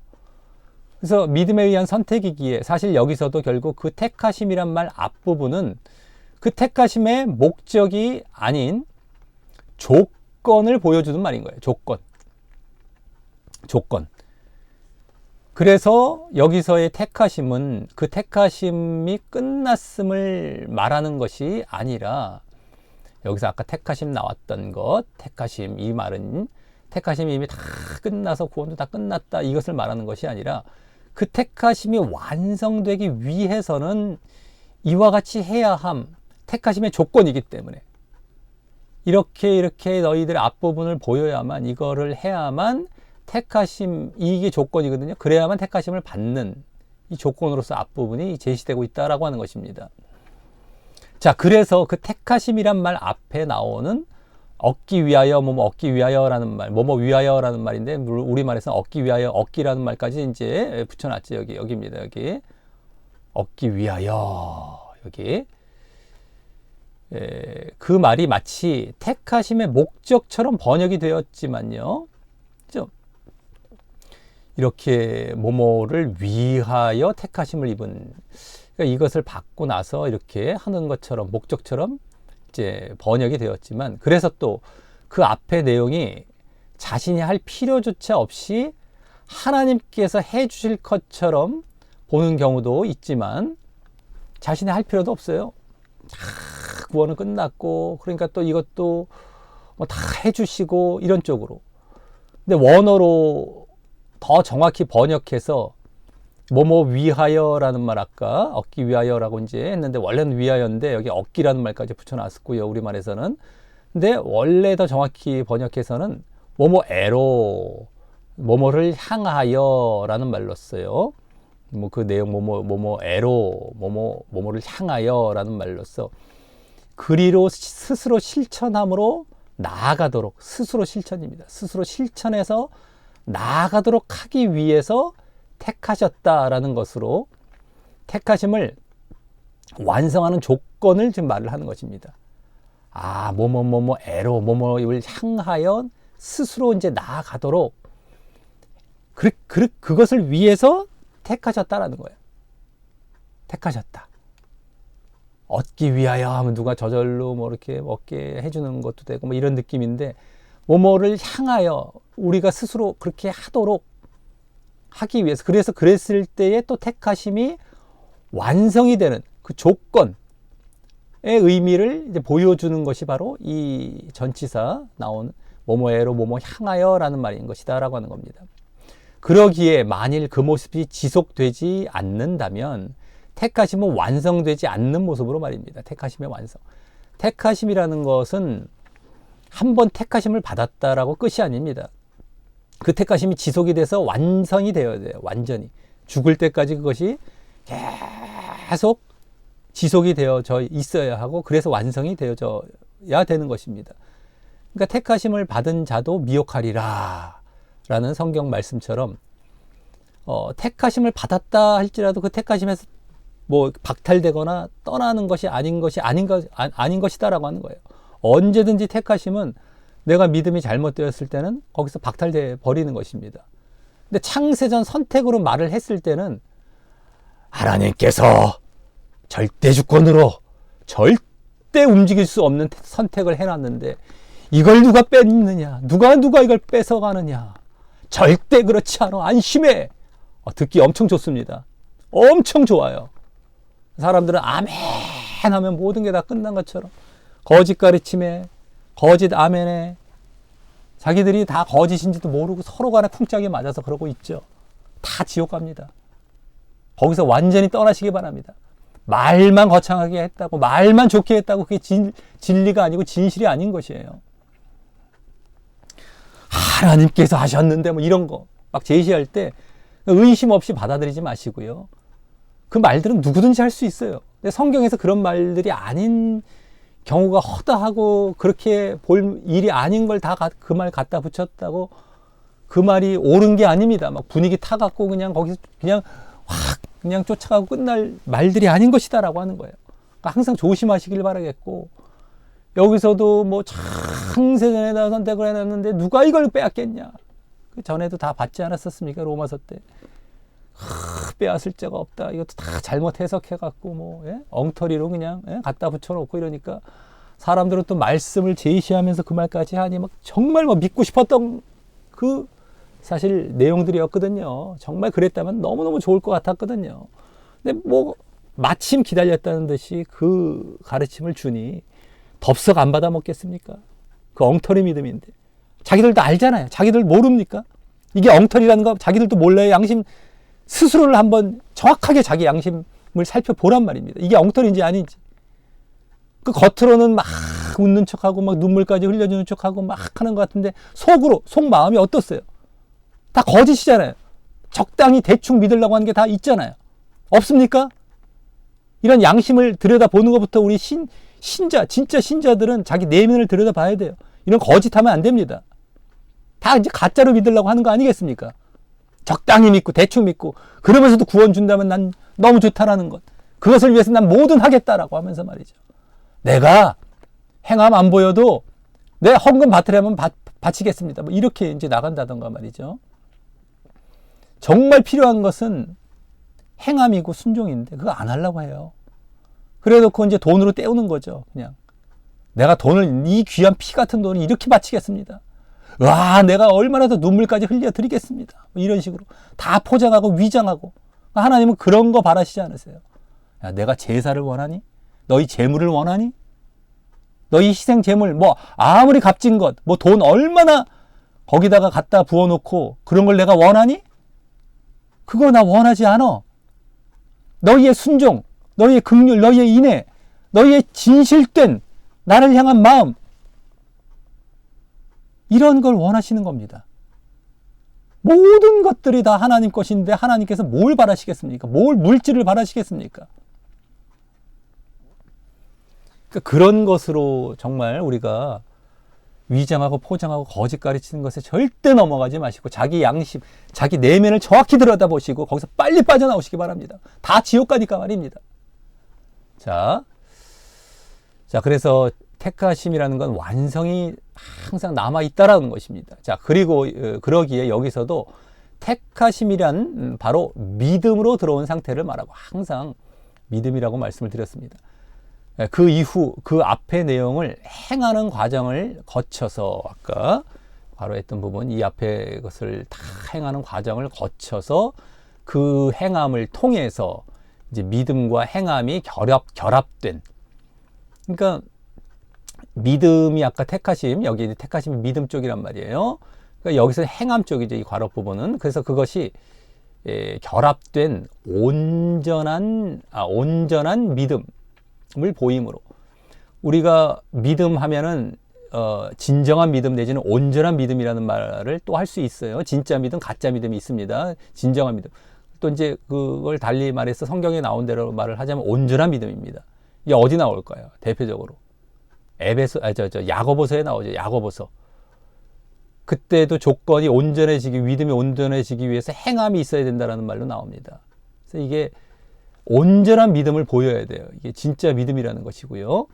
그래서 믿음에 의한 선택이기에 사실 여기서도 결국 그 택하심이란 말 앞부분은 그 택하심의 목적이 아닌 조건을 보여주는 말인 거예요. 조건. 그래서 여기서의 택하심은 그 택하심이 끝났음을 말하는 것이 아니라 여기서 아까 택하심 나왔던 것, 택하심 이 말은 택하심이 이미 다 끝나서 구원도 다 끝났다 이것을 말하는 것이 아니라 그 택하심이 완성되기 위해서는 이와 같이 해야 함 택하심의 조건이기 때문에 이렇게 너희들 앞부분을 보여야만 이거를 해야만 택하심, 이게 조건이거든요. 그래야만 택하심을 받는 이 조건으로서 앞부분이 제시되고 있다라고 하는 것입니다. 자, 그래서 그 택하심이란 말 앞에 나오는 얻기 위하여, 얻기 위하여라는 말, 위하여라는 말인데, 우리말에서는 얻기 위하여, 얻기라는 말까지 이제 붙여놨죠. 여기입니다. 여기. 얻기 위하여. 여기. 그 말이 마치 택하심의 목적처럼 번역이 되었지만요. 그죠? 이렇게 뭐뭐를 위하여 택하심을 입은, 그러니까 이것을 받고 나서 이렇게 하는 것처럼, 목적처럼 이제 번역이 되었지만, 그래서 또 그 앞의 내용이 자신이 할 필요조차 없이 하나님께서 해 주실 것처럼 보는 경우도 있지만, 자신이 할 필요도 없어요. 구원은 끝났고, 그러니까 또 이것도 뭐 다 해주시고 이런 쪽으로. 근데 원어로 더 정확히 번역해서 위하여라는 말, 아까 얻기 위하여라고 이제 했는데 원래는 위하여인데 여기 얻기라는 말까지 붙여놨었고요, 우리말에서는. 근데 원래 더 정확히 번역해서는 뭐뭐애로, 뭐뭐를 향하여라는 말로 써요. 뭐 그 내용 뭐뭐애로, 뭐뭐를 향하여라는 말로써 그리로 스스로 실천함으로 나아가도록, 스스로 실천입니다. 스스로 실천해서 나아가도록 하기 위해서 택하셨다라는 것으로 택하심을 완성하는 조건을 지금 말을 하는 것입니다. 아, 애로, 뭐뭐를 향하여 스스로 이제 나아가도록 그것을 위해서 택하셨다라는 거예요. 택하셨다. 얻기 위하여 하면 누가 저절로 뭐 이렇게 얻게 해주는 것도 되고 뭐 이런 느낌인데, 뭐뭐를 향하여 우리가 스스로 그렇게 하도록 하기 위해서, 그래서 그랬을 때에 또 택하심이 완성이 되는 그 조건의 의미를 이제 보여주는 것이 바로 이 전치사 나온 뭐뭐애로 뭐뭐 향하여라는 말인 것이다 라고 하는 겁니다. 그러기에 만일 그 모습이 지속되지 않는다면 택하심은 완성되지 않는 모습으로 말입니다. 택하심의 완성. 택하심이라는 것은 한번 택하심을 받았다라고 끝이 아닙니다. 그 택하심이 지속이 돼서 완성이 되어야 돼요. 완전히. 죽을 때까지 그것이 계속 지속이 되어져 있어야 하고, 그래서 완성이 되어져야 되는 것입니다. 그러니까 택하심을 받은 자도 미혹하리라 라는 성경 말씀처럼, 택하심을 받았다 할지라도 그 택하심에서 뭐 박탈되거나 떠나는 것이 아닌 것이다라고 하는 거예요. 언제든지 택하심은 내가 믿음이 잘못되었을 때는 거기서 박탈돼 버리는 것입니다. 근데 창세전 선택으로 말을 했을 때는 하나님께서 절대 주권으로 절대 움직일 수 없는 선택을 해놨는데 이걸 누가 뺐느냐, 누가 이걸 뺏어가느냐, 절대 그렇지 않아, 안심해. 듣기 엄청 좋습니다. 엄청 좋아요. 사람들은 아멘 하면 모든 게 다 끝난 것처럼, 거짓 가르침에, 거짓 아멘에 자기들이 다 거짓인지도 모르고 서로 간에 풍짝이 맞아서 그러고 있죠. 다 지옥 갑니다. 거기서 완전히 떠나시기 바랍니다. 말만 거창하게 했다고, 말만 좋게 했다고 그게 진리가 아니고 진실이 아닌 것이에요. 하나님께서 하셨는데 뭐 이런 거 막 제시할 때 의심 없이 받아들이지 마시고요. 그 말들은 누구든지 할 수 있어요. 근데 성경에서 그런 말들이 아닌 경우가 허다하고, 그렇게 볼 일이 아닌 걸 다 그 말 갖다 붙였다고 그 말이 옳은 게 아닙니다. 막 분위기 타갖고 그냥 거기서 그냥 확 그냥 쫓아가고 끝날 말들이 아닌 것이다라고 하는 거예요. 그러니까 항상 조심하시길 바라겠고, 여기서도 뭐 창세전에다 선택을 해놨는데 누가 이걸 빼앗겠냐. 그 전에도 다 받지 않았었습니까? 로마서 때. 빼앗을 자가 없다. 이것도 다 잘못 해석해갖고 뭐 엉터리로 그냥 갖다 붙여놓고 이러니까 사람들은 또 말씀을 제시하면서 그 말까지 하니 막 정말 뭐 믿고 싶었던 그 사실 내용들이었거든요. 정말 그랬다면 너무너무 좋을 것 같았거든요. 근데 뭐 마침 기다렸다는 듯이 그 가르침을 주니 덥석 안 받아 먹겠습니까? 그 엉터리 믿음인데. 자기들도 알잖아요. 자기들 모릅니까? 이게 엉터리라는 거 자기들도 몰라요. 양심 스스로를 한번 정확하게 자기 양심을 살펴보란 말입니다. 이게 엉터리인지 아닌지. 그 겉으로는 막 웃는 척하고 막 눈물까지 흘려주는 척하고 막 하는 것 같은데 속마음이 어떻어요? 다 거짓이잖아요. 적당히 대충 믿으려고 하는 게 다 있잖아요. 없습니까? 이런 양심을 들여다보는 것부터 우리 신자, 진짜 신자들은 자기 내면을 들여다봐야 돼요. 이런 거짓하면 안 됩니다. 다 이제 가짜로 믿으려고 하는 거 아니겠습니까? 적당히 믿고 대충 믿고 그러면서도 구원 준다면 난 너무 좋다라는 것. 그것을 위해서 난 뭐든 하겠다라고 하면서 말이죠. 내가 행함 안 보여도 내 헌금 받으려면 바치겠습니다. 뭐 이렇게 이제 나간다던가 말이죠. 정말 필요한 것은 행함이고 순종인데 그거 안 하려고 해요. 그래 놓고 이제 돈으로 때우는 거죠. 그냥 내가 돈을, 이 귀한 피 같은 돈을 이렇게 바치겠습니다. 와, 내가 얼마나 더 눈물까지 흘려 드리겠습니다. 뭐 이런 식으로 다 포장하고 위장하고. 하나님은 그런 거 바라시지 않으세요. 야, 내가 제사를 원하니? 너희 재물을 원하니? 너희 희생 재물, 뭐 아무리 값진 것, 뭐 돈 얼마나 거기다가 갖다 부어놓고 그런 걸 내가 원하니? 그거 나 원하지 않아. 너희의 순종, 너희의 긍휼, 너희의 인애, 너희의 진실된 나를 향한 마음, 이런 걸 원하시는 겁니다. 모든 것들이 다 하나님 것인데 하나님께서 뭘 바라시겠습니까? 뭘 물질을 바라시겠습니까? 그러니까 그런 것으로 정말 우리가 위장하고 포장하고 거짓 가르치는 것에 절대 넘어가지 마시고 자기 양심, 자기 내면을 정확히 들여다보시고 거기서 빨리 빠져나오시기 바랍니다. 다 지옥 가니까 말입니다. 자, 그래서 택하심이라는 건 완성이 항상 남아있다라는 것입니다. 자, 그리고 그러기에 여기서도 택하심이란 바로 믿음으로 들어온 상태를 말하고 항상 믿음이라고 말씀을 드렸습니다. 그 이후 그 앞의 내용을 행하는 과정을 거쳐서 아까 바로 했던 부분 이 앞에 것을 다 행하는 과정을 거쳐서 그 행함을 통해서 이제 믿음과 행함이 결합된 그러니까 믿음이 아까 택하심 여기 택하심이 믿음 쪽이란 말이에요. 그러니까 여기서 행함 쪽이죠. 이 괄호 부분은 그래서 그것이 결합된 온전한 믿음 을 보임으로 우리가 믿음 하면은 진정한 믿음 내지는 온전한 믿음이라는 말을 또 할 수 있어요. 진짜 믿음, 가짜 믿음이 있습니다. 진정한 믿음. 또 이제 그걸 달리 말해서 성경에 나온 대로 말을 하자면 온전한 믿음입니다. 이게 어디 나올까요? 대표적으로 야고보서에 나오죠. 야고보서. 그때도 조건이 믿음이 온전해지기 위해서 행함이 있어야 된다라는 말로 나옵니다. 그래서 이게 온전한 믿음을 보여야 돼요. 이게 진짜 믿음이라는 것이고요.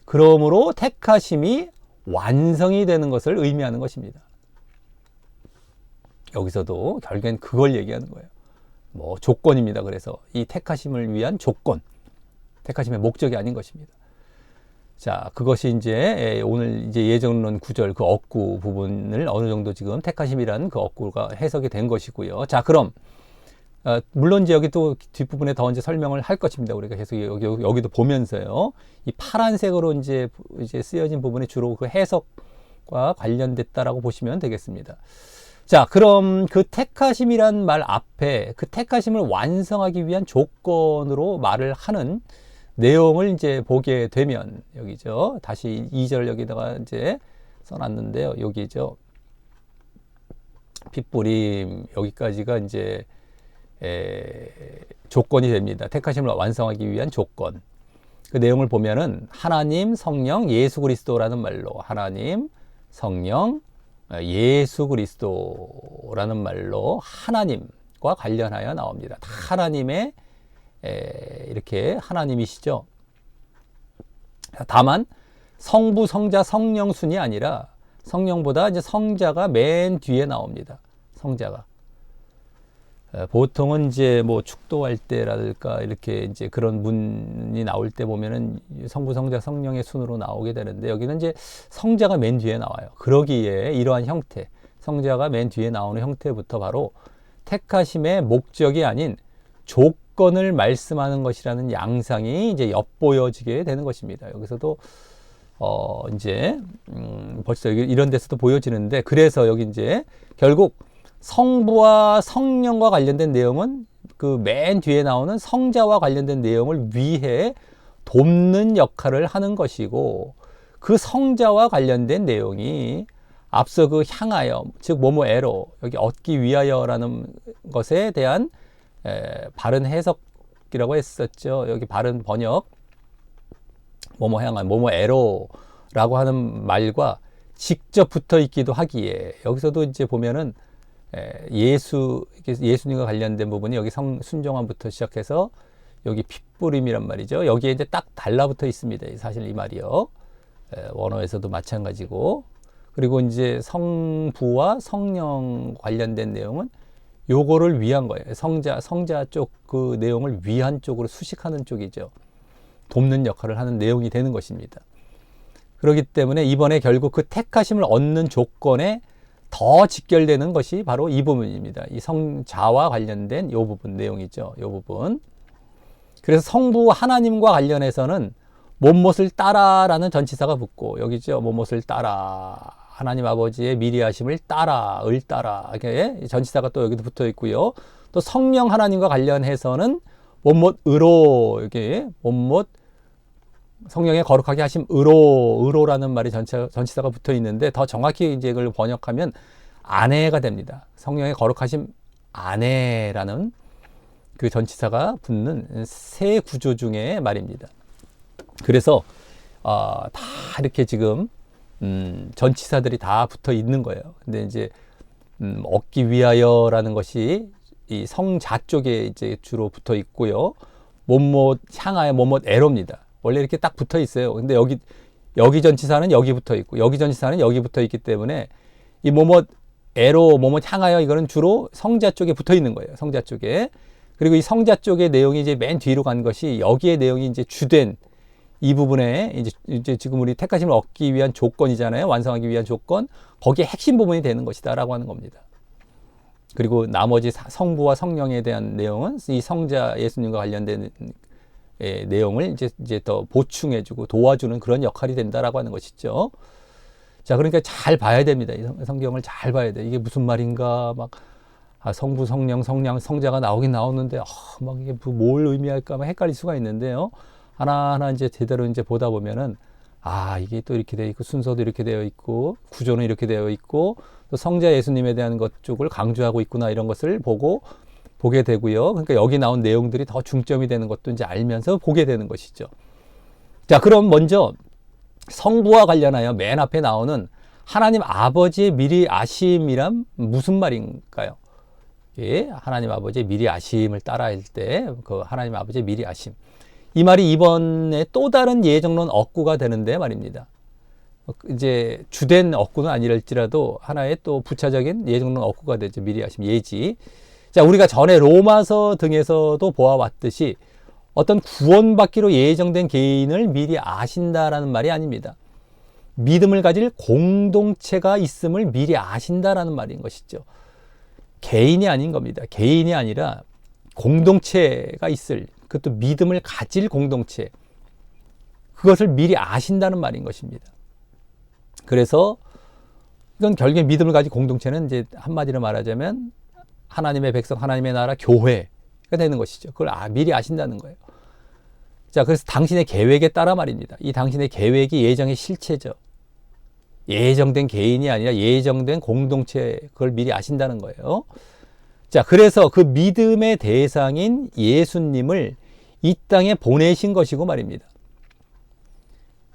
그러므로 택하심이 완성이 되는 것을 의미하는 것입니다. 여기서도 결국엔 그걸 얘기하는 거예요. 뭐 조건입니다. 그래서 이 택하심을 위한 조건, 택하심의 목적이 아닌 것입니다. 자, 그것이 이제 오늘 이제 예정론 구절 그 억구 부분을 어느 정도 지금 택하심이라는 그 억구가 해석이 된 것이고요. 자, 그럼 물론 이제 여기 또 뒷부분에 더 이제 설명을 할 것입니다. 우리가 계속 여기도 보면서요. 이 파란색으로 이제 쓰여진 부분이 주로 그 해석과 관련됐다라고 보시면 되겠습니다. 자, 그럼 그 택하심이란 말 앞에 그 택하심을 완성하기 위한 조건으로 말을 하는 내용을 이제 보게 되면 여기죠. 다시 2절 여기다가 이제 써놨는데요. 여기죠. 핏부림 여기까지가 이제 조건이 됩니다. 택하심을 완성하기 위한 조건. 그 내용을 보면은 하나님, 성령, 예수 그리스도라는 말로 하나님, 성령, 예수 그리스도라는 말로 하나님과 관련하여 나옵니다. 다 하나님의 이렇게 하나님이시죠. 다만 성부, 성자, 성령 순이 아니라 성령보다 이제 성자가 맨 뒤에 나옵니다. 성자가. 보통은 이제 뭐 축도할 때랄까 이렇게 이제 그런 문이 나올 때 보면은 성부, 성자, 성령의 순으로 나오게 되는데 여기는 이제 성자가 맨 뒤에 나와요. 그러기에 이러한 형태, 성자가 맨 뒤에 나오는 형태부터 바로 택하심의 목적이 아닌 조건을 말씀하는 것이라는 양상이 이제 엿보여지게 되는 것입니다. 여기서도 이제 벌써 이런 데서도 보여지는데 그래서 여기 이제 결국 성부와 성령과 관련된 내용은 그 맨 뒤에 나오는 성자와 관련된 내용을 위해 돕는 역할을 하는 것이고 그 성자와 관련된 내용이 앞서 그 향하여, 즉 뭐뭐에로, 여기 얻기 위하여라는 것에 대한 바른 해석이라고 했었죠. 여기 바른 번역, 뭐뭐 향한, 뭐뭐에로라고 하는 말과 직접 붙어 있기도 하기에, 여기서도 이제 보면은 예수님과 관련된 부분이 여기 순종함부터 시작해서 여기 핏부림이란 말이죠. 여기에 이제 딱 달라붙어 있습니다. 사실 이 말이요. 원어에서도 마찬가지고. 그리고 이제 성부와 성령 관련된 내용은 요거를 위한 거예요. 성자 쪽 그 내용을 위한 쪽으로 수식하는 쪽이죠. 돕는 역할을 하는 내용이 되는 것입니다. 그렇기 때문에 이번에 결국 그 택하심을 얻는 조건에 더 직결되는 것이 바로 이 부분입니다. 이 성자와 관련된 요 부분 내용이죠. 요 부분. 그래서 성부 하나님과 관련해서는 못못을 따라라는 전치사가 붙고, 여기죠. 못못을 따라. 하나님 아버지의 미리 하심을 따라, 을 따라. 이렇게 전치사가 또 여기도 붙어 있고요. 또 성령 하나님과 관련해서는 못못으로, 이렇게 못못 성령의 거룩하게 하심 의로라는 말이 전치사가 붙어 있는데, 더 정확히 이제 이걸 번역하면 아내가 됩니다. 성령의 거룩하심 아내라는 그 전치사가 붙는 세 구조 중의 말입니다. 그래서 다 이렇게 지금 전치사들이 다 붙어 있는 거예요. 근데 이제 얻기 위하여라는 것이 이 성자 쪽에 이제 주로 붙어 있고요. 못못 향하여 못못에로입니다. 원래 이렇게 딱 붙어 있어요. 근데 여기 전치사는 여기 붙어 있고, 여기 전치사는 여기 붙어 있기 때문에 이 못못에로, 못못 향하여, 이거는 주로 성자 쪽에 붙어 있는 거예요. 성자 쪽에. 그리고 이 성자 쪽의 내용이 이제 맨 뒤로 간 것이, 여기에 내용이 이제 주된 이 부분에 이제 지금 우리 택하심을 얻기 위한 조건이잖아요. 완성하기 위한 조건. 거기에 핵심 부분이 되는 것이다라고 하는 겁니다. 그리고 나머지 성부와 성령에 대한 내용은 이 성자 예수님과 관련된 내용을 이제 더 보충해주고 도와주는 그런 역할이 된다라고 하는 것이죠. 자, 그러니까 잘 봐야 됩니다. 이 성경을 잘 봐야 돼. 이게 무슨 말인가, 막 성부, 성령, 성자가 나오긴 나오는데 막 이게 뭘 의미할까 막 헷갈릴 수가 있는데요. 하나하나 이제 제대로 이제 보다 보면은 이게 또 이렇게 되어 있고, 순서도 이렇게 되어 있고, 구조는 이렇게 되어 있고, 또 성자 예수님에 대한 것 쪽을 강조하고 있구나, 이런 것을 보게 되고요. 그러니까 여기 나온 내용들이 더 중점이 되는 것도 이제 알면서 보게 되는 것이죠. 자, 그럼 먼저 성부와 관련하여 맨 앞에 나오는 하나님 아버지의 미리 아심이란 무슨 말인가요? 예, 하나님 아버지의 미리 아심을 따라할 때 그 하나님 아버지의 미리 아심. 이 말이 이번에 또 다른 예정론 억구가 되는데 말입니다. 이제 주된 억구는 아니랄지라도 하나의 또 부차적인 예정론 억구가 되죠. 미리 아심, 예지. 자, 우리가 전에 로마서 등에서도 보아왔듯이 어떤 구원받기로 예정된 개인을 미리 아신다라는 말이 아닙니다. 믿음을 가질 공동체가 있음을 미리 아신다라는 말인 것이죠. 개인이 아닌 겁니다. 개인이 아니라 공동체가 있을, 그것도 믿음을 가질 공동체, 그것을 미리 아신다는 말인 것입니다. 그래서 이건 결국에 믿음을 가진 공동체는 이제 한마디로 말하자면 하나님의 백성, 하나님의 나라, 교회가 되는 것이죠. 그걸 미리 아신다는 거예요. 자, 그래서 당신의 계획에 따라 말입니다. 이 당신의 계획이 예정의 실체죠. 예정된 개인이 아니라 예정된 공동체, 그걸 미리 아신다는 거예요. 자, 그래서 그 믿음의 대상인 예수님을 이 땅에 보내신 것이고 말입니다.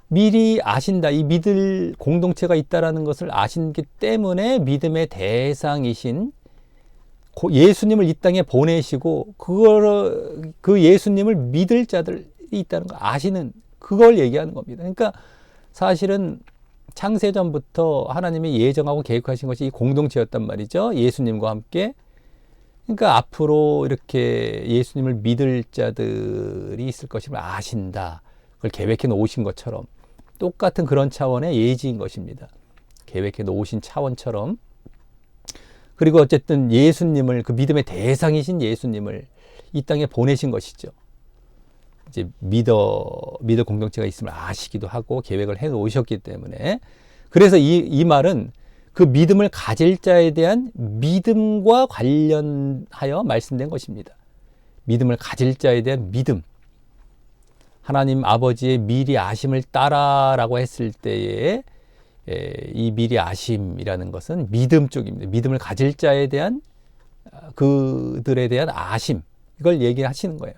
미리 아신다, 이 믿을 공동체가 있다라는 것을 아신기 때문에 믿음의 대상이신 예수님을 이 땅에 보내시고, 그 예수님을 믿을 자들이 있다는 걸 아시는, 그걸 얘기하는 겁니다. 그러니까 사실은 창세전부터 하나님이 예정하고 계획하신 것이 이 공동체였단 말이죠. 예수님과 함께. 그러니까 앞으로 이렇게 예수님을 믿을 자들이 있을 것임을 아신다. 그걸 계획해 놓으신 것처럼 똑같은 그런 차원의 예지인 것입니다. 계획해 놓으신 차원처럼. 그리고 어쨌든 예수님을, 그 믿음의 대상이신 예수님을 이 땅에 보내신 것이죠. 이제 믿어 공동체가 있음을 아시기도 하고 계획을 해 놓으셨기 때문에. 그래서 이 말은 그 믿음을 가질 자에 대한 믿음과 관련하여 말씀된 것입니다. 믿음을 가질 자에 대한 믿음. 하나님 아버지의 미리 아심을 따라라고 했을 때에 이 미리 아심이라는 것은 믿음 쪽입니다. 믿음을 가질 자에 대한 그들에 대한 아심, 이걸 얘기하시는 거예요.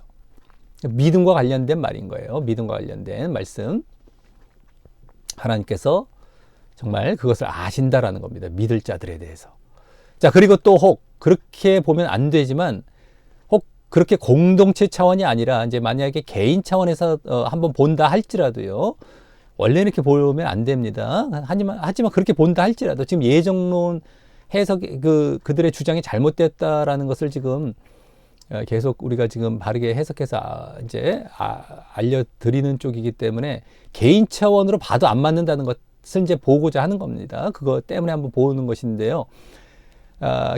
믿음과 관련된 말인 거예요. 믿음과 관련된 말씀. 하나님께서 정말 그것을 아신다라는 겁니다. 믿을 자들에 대해서. 자, 그리고 또 혹 그렇게 보면 안 되지만 혹 그렇게 공동체 차원이 아니라 이제 만약에 개인 차원에서 한번 본다 할지라도요. 원래는 이렇게 보면 안 됩니다. 하지만 그렇게 본다 할지라도 지금 예정론 해석 그들의 주장이 잘못됐다라는 것을 지금 계속 우리가 지금 바르게 해석해서 알려드리는 쪽이기 때문에 개인 차원으로 봐도 안 맞는다는 것을 이제 보고자 하는 겁니다. 그것 때문에 한번 보는 것인데요.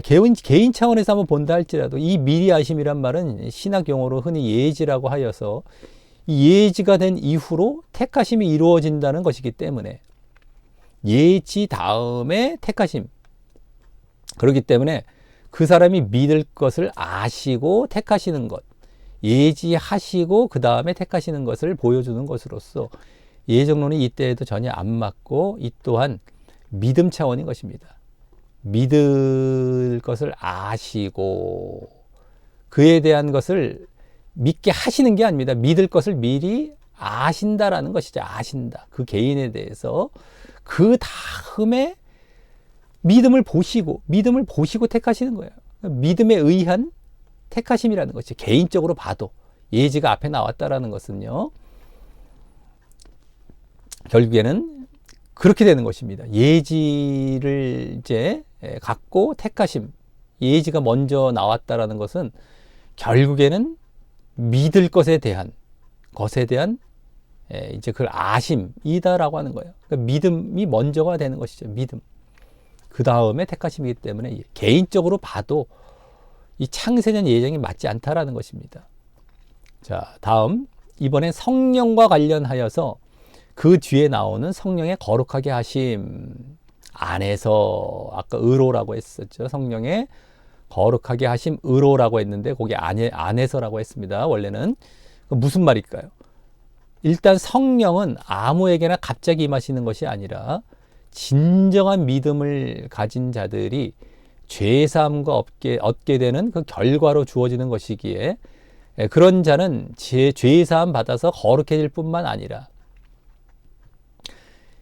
개인 차원에서 한번 본다 할지라도 이 미리 아심이란 말은 신학 용어로 흔히 예지라고 하여서 이 예지가 된 이후로 택하심이 이루어진다는 것이기 때문에 예지 다음에 택하심. 그렇기 때문에 그 사람이 믿을 것을 아시고 택하시는 것, 예지하시고 그 다음에 택하시는 것을 보여주는 것으로서 예정론이 이때에도 전혀 안 맞고 이 또한 믿음 차원인 것입니다. 믿을 것을 아시고 그에 대한 것을 믿게 하시는 게 아닙니다. 믿을 것을 미리 아신다라는 것이죠. 아신다. 그 개인에 대해서. 그 다음에 믿음을 보시고 택하시는 거예요. 믿음에 의한 택하심이라는 것이 개인적으로 봐도 예지가 앞에 나왔다라는 것은요. 결국에는 그렇게 되는 것입니다. 예지를 이제 갖고 택하심, 예지가 먼저 나왔다라는 것은 결국에는 믿을 것에 대한 이제 그걸 아심이다라고 하는 거예요. 그러니까 믿음이 먼저가 되는 것이죠. 믿음. 그 다음에 택하심이기 때문에 개인적으로 봐도 이 창세전 예정이 맞지 않다라는 것입니다. 자, 다음 이번엔 성령과 관련하여서 그 뒤에 나오는 성령의 거룩하게 하심 안에서 아까 의로라고 했었죠. 성령의 거룩하게 하심 의로라고 했는데 거기 안에서라고 했습니다. 원래는 무슨 말일까요? 일단 성령은 아무에게나 갑자기 임하시는 것이 아니라 진정한 믿음을 가진 자들이 죄사함과 얻게 되는 그 결과로 주어지는 것이기에 그런 자는 죄사함 받아서 거룩해질 뿐만 아니라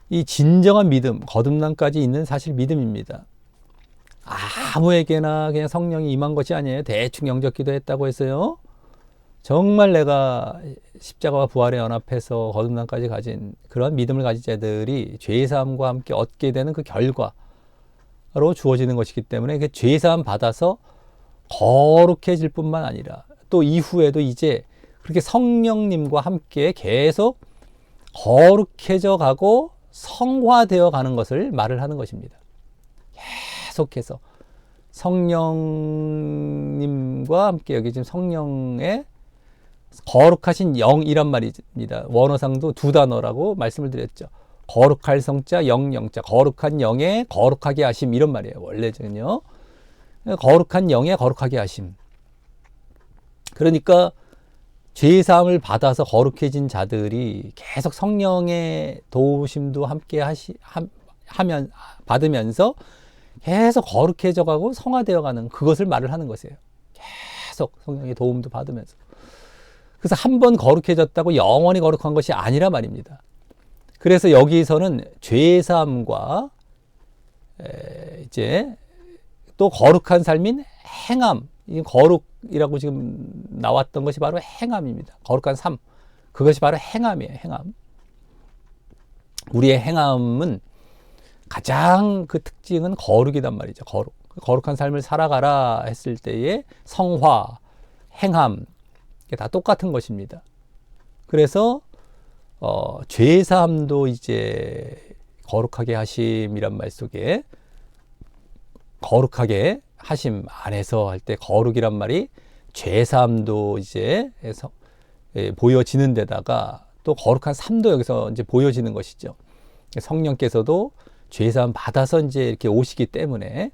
이 진정한 믿음, 거듭남까지 있는 사실 믿음입니다. 아무에게나 그냥 성령이 임한 것이 아니에요. 대충 영접 기도했다고 해서요. 정말 내가 십자가와 부활에 연합해서 거듭남까지 가진 그런 믿음을 가진 자들이 죄사함과 함께 얻게 되는 그 결과로 주어지는 것이기 때문에 그 죄사함 받아서 거룩해질 뿐만 아니라 또 이후에도 이제 그렇게 성령님과 함께 계속 거룩해져 가고 성화되어 가는 것을 말을 하는 것입니다. 계속해서 성령님과 함께 여기 지금 성령의 거룩하신 영이란 말입니다. 원어상도 두 단어라고 말씀을 드렸죠. 거룩할 성자, 영자, 거룩한 영의 거룩하게 하심 이런 말이에요. 원래는요. 거룩한 영의 거룩하게 하심. 그러니까 죄사함을 받아서 거룩해진 자들이 계속 성령의 도우심도 함께 받으면서 계속 거룩해져 가고 성화되어 가는 그것을 말을 하는 것이에요. 계속 성령의 도움도 받으면서. 그래서 한 번 거룩해졌다고 영원히 거룩한 것이 아니라 말입니다. 그래서 여기서는 죄사함과 이제 또 거룩한 삶인 행함, 이 거룩이라고 지금 나왔던 것이 바로 행함입니다. 거룩한 삶, 그것이 바로 행함이에요. 행함. 우리의 행함은 가장 그 특징은 거룩이란 말이죠. 거룩한 삶을 살아가라 했을 때의 성화, 행함, 이게 다 똑같은 것입니다. 그래서 죄사함도 이제 거룩하게 하심이란 말 속에 거룩하게 하심 안에서 할 때 거룩이란 말이 죄사함도 이제 보여지는 데다가 또 거룩한 삶도 여기서 이제 보여지는 것이죠. 성령께서도 죄사함 받아서 이제 이렇게 오시기 때문에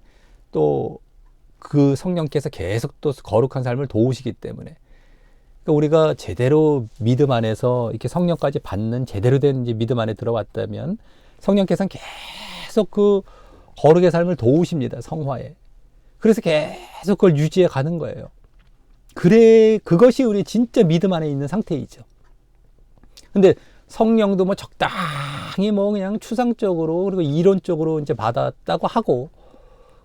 또 그 성령께서 계속 또 거룩한 삶을 도우시기 때문에 그러니까 우리가 제대로 믿음 안에서 이렇게 성령까지 받는 제대로 된 이제 믿음 안에 들어왔다면 성령께서는 계속 그 거룩의 삶을 도우십니다. 성화에. 그래서 계속 그걸 유지해 가는 거예요. 그래, 그것이 우리 진짜 믿음 안에 있는 상태이죠. 근데 성령도 뭐 적당히 뭐 그냥 추상적으로 그리고 이론적으로 이제 받았다고 하고,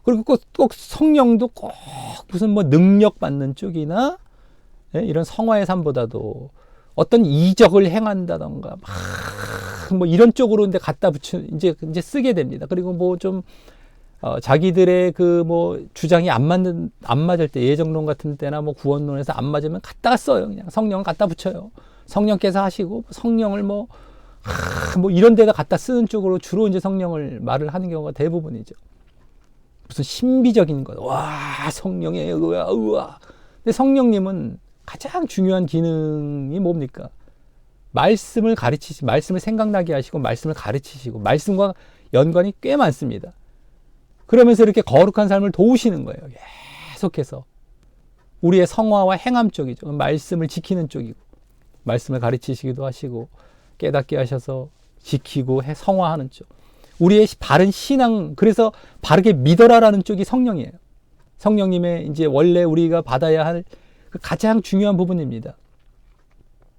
그리고 꼭 성령도 꼭 무슨 뭐 능력 받는 쪽이나 이런 성화의 삶보다도 어떤 이적을 행한다던가 막 뭐 이런 쪽으로 이제 갖다 붙여 이제 쓰게 됩니다. 그리고 뭐 좀 자기들의 그 뭐 주장이 안 맞을 때, 예정론 같은 때나 뭐 구원론에서 안 맞으면 갖다 써요. 그냥 성령을 갖다 붙여요. 성령께서 하시고 성령을 뭐 이런 데다 갖다 쓰는 쪽으로 주로 이제 성령을 말을 하는 경우가 대부분이죠. 무슨 신비적인 것, 와 성령의 우와. 근데 성령님은 가장 중요한 기능이 뭡니까? 말씀을 말씀을 생각나게 하시고 말씀을 가르치시고 말씀과 연관이 꽤 많습니다. 그러면서 이렇게 거룩한 삶을 도우시는 거예요. 계속해서 우리의 성화와 행함 쪽이죠. 말씀을 지키는 쪽이고 말씀을 가르치시기도 하시고 깨닫게 하셔서 지키고 성화하는 쪽. 우리의 바른 신앙, 그래서 바르게 믿어라라는 쪽이 성령이에요. 성령님의 이제 원래 우리가 받아야 할 그 가장 중요한 부분입니다.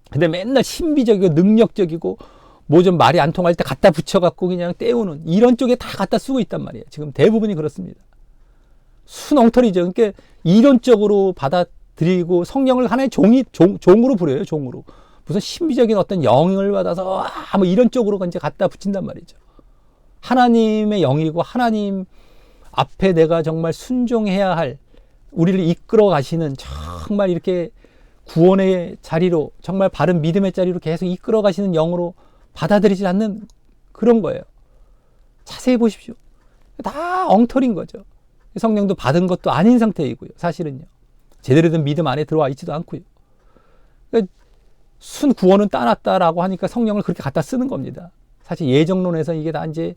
근데 맨날 신비적이고 능력적이고 뭐 좀 말이 안 통할 때 갖다 붙여갖고 그냥 때우는 이런 쪽에 다 갖다 쓰고 있단 말이에요. 지금 대부분이 그렇습니다. 순엉터리죠. 그러니까 이론적으로 받아들이고 성령을 하나의 종으로 부려요. 종으로. 무슨 신비적인 어떤 영을 받아서 뭐 이런 쪽으로 이제 갖다 붙인단 말이죠. 하나님의 영이고 하나님 앞에 내가 정말 순종해야 할, 우리를 이끌어 가시는 정말 이렇게 구원의 자리로, 정말 바른 믿음의 자리로 계속 이끌어 가시는 영으로 받아들이지 않는 그런 거예요. 자세히 보십시오. 다 엉터리인 거죠. 성령도 받은 것도 아닌 상태이고요. 사실은요. 제대로 된 믿음 안에 들어와 있지도 않고요. 그러니까 순 구원은 따놨다라고 하니까 성령을 그렇게 갖다 쓰는 겁니다. 사실 예정론에서 이게 다 이제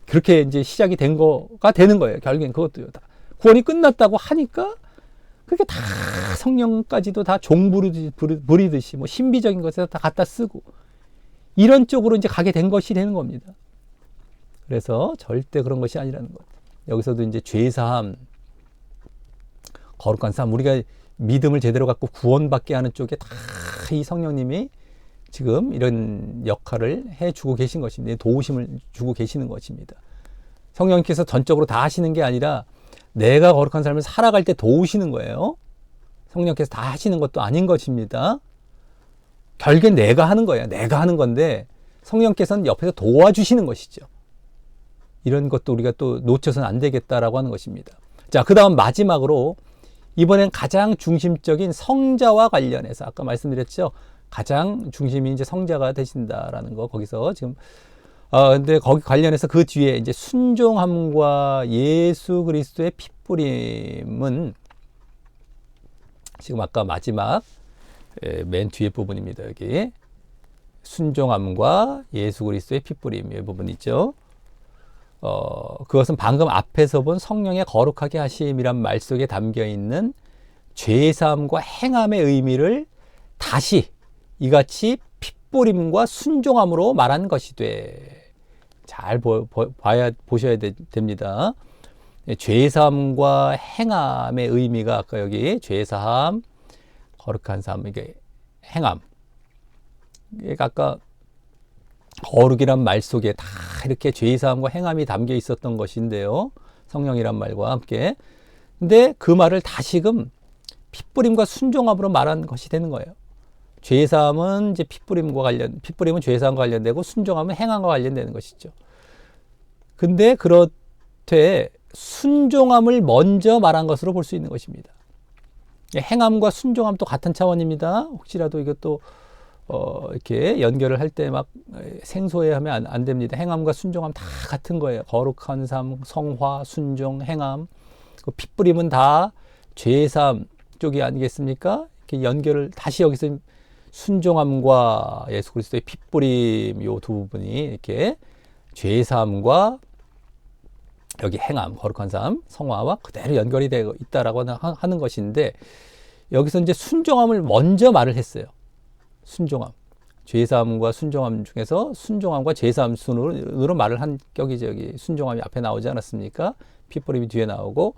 그렇게 이제 시작이 된 거가 되는 거예요. 결국엔 그것도요. 다 구원이 끝났다고 하니까 그게 다 성령까지도 다 종 부리듯이 뭐 신비적인 것에서 다 갖다 쓰고 이런 쪽으로 이제 가게 된 것이 되는 겁니다. 그래서 절대 그런 것이 아니라는 것. 여기서도 이제 죄사함, 거룩한 삶, 우리가 믿음을 제대로 갖고 구원받게 하는 쪽에 다 이 성령님이 지금 이런 역할을 해주고 계신 것입니다. 도우심을 주고 계시는 것입니다. 성령님께서 전적으로 다 하시는 게 아니라 내가 거룩한 삶을 살아갈 때 도우시는 거예요. 성령께서 다 하시는 것도 아닌 것입니다. 결국엔 내가 하는 거예요. 내가 하는 건데 성령께서는 옆에서 도와주시는 것이죠. 이런 것도 우리가 또 놓쳐서는 안 되겠다라고 하는 것입니다. 자, 그 다음 마지막으로 이번엔 가장 중심적인 성자와 관련해서 아까 말씀드렸죠. 가장 중심이 이제 성자가 되신다라는 거, 거기서 지금 근데 거기 관련해서 그 뒤에 이제 순종함과 예수 그리스도의 핏뿌림은 지금 아까 마지막 맨 뒤에 부분입니다. 여기 순종함과 예수 그리스도의 핏뿌림 이 부분 있죠. 그것은 방금 앞에서 본 성령의 거룩하게 하심이란 말 속에 담겨 있는 죄사함과 행함의 의미를 다시 이같이 핏뿌림과 순종함으로 말한 것이 돼. 잘 보셔야 됩니다. 죄사함과 행함의 의미가 아까 여기 죄사함, 거룩한 삶, 이게 행함. 그러니까 아까 거룩이란 말 속에 다 이렇게 죄사함과 행함이 담겨 있었던 것인데요. 성령이란 말과 함께. 근데 그 말을 다시금 핏뿌림과 순종함으로 말한 것이 되는 거예요. 죄사함은 이제 핏뿌림은 죄사함과 관련되고 순종함은 행함과 관련되는 것이죠. 근데 그렇되 순종함을 먼저 말한 것으로 볼 수 있는 것입니다. 행함과 순종함 또 같은 차원입니다. 혹시라도 이것도 이렇게 연결을 할 때 막 생소해하면 안 됩니다. 행함과 순종함 다 같은 거예요. 거룩한 삶, 성화, 순종, 행함. 그 핏뿌림은 다 죄사함 쪽이 아니겠습니까? 이렇게 연결을 다시 여기서 순종함과 예수 그리스도의 핏뿌림 요 두 부분이 이렇게 죄사함과 여기 행함, 거룩한 삶, 성화와 그대로 연결이 되어 있다라고 하는 것인데 여기서 이제 순종함을 먼저 말을 했어요. 순종함. 죄사함과 순종함 중에서 순종함과 죄사함 순으로 말을 한 격이 저기 순종함이 앞에 나오지 않았습니까? 핏부림이 뒤에 나오고,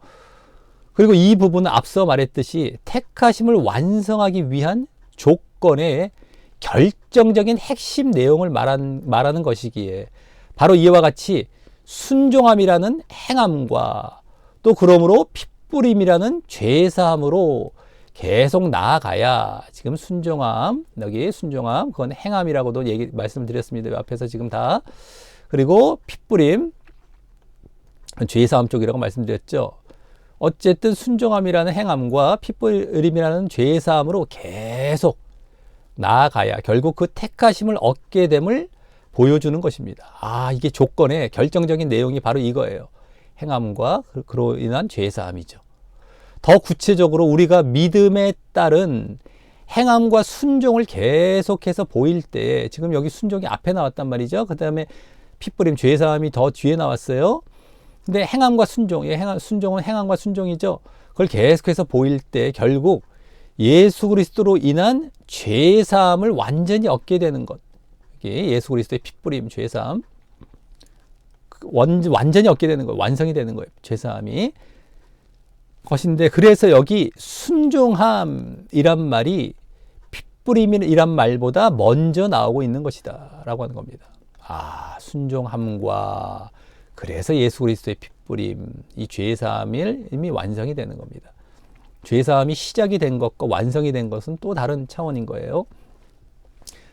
그리고 이 부분은 앞서 말했듯이 택하심을 완성하기 위한 조건의 결정적인 핵심 내용을 말하는 것이기에 바로 이와 같이 순종함이라는 행함과 또 그러므로 핏부림이라는 죄사함으로 계속 나아가야 지금 순종함, 여기 순종함, 그건 행함이라고도 말씀드렸습니다. 앞에서 지금 다. 그리고 핏부림, 죄사함 쪽이라고 말씀드렸죠. 어쨌든 순종함이라는 행함과 핏부림이라는 죄사함으로 계속 나아가야 결국 그 택하심을 얻게 됨을 보여주는 것입니다. 아, 이게 조건의 결정적인 내용이 바로 이거예요. 행함과 그로 인한 죄사함이죠. 더 구체적으로 우리가 믿음에 따른 행함과 순종을 계속해서 보일 때, 지금 여기 순종이 앞에 나왔단 말이죠. 그 다음에 핏부림, 죄사함이 더 뒤에 나왔어요. 근데 행함과 순종, 순종은 행함과 순종이죠. 그걸 계속해서 보일 때 결국 예수 그리스도로 인한 죄사함을 완전히 얻게 되는 것. 이게 예수 그리스도의 핏부림, 죄사함. 완전히 얻게 되는 거예요. 완성이 되는 거예요. 죄사함이. 것인데, 그래서 여기 순종함이란 말이 핏부림이란 말보다 먼저 나오고 있는 것이다 라고 하는 겁니다. 아, 순종함과 그래서 예수 그리스도의 핏부림, 이 죄사함이 이미 완성이 되는 겁니다. 죄사함이 시작이 된 것과 완성이 된 것은 또 다른 차원인 거예요.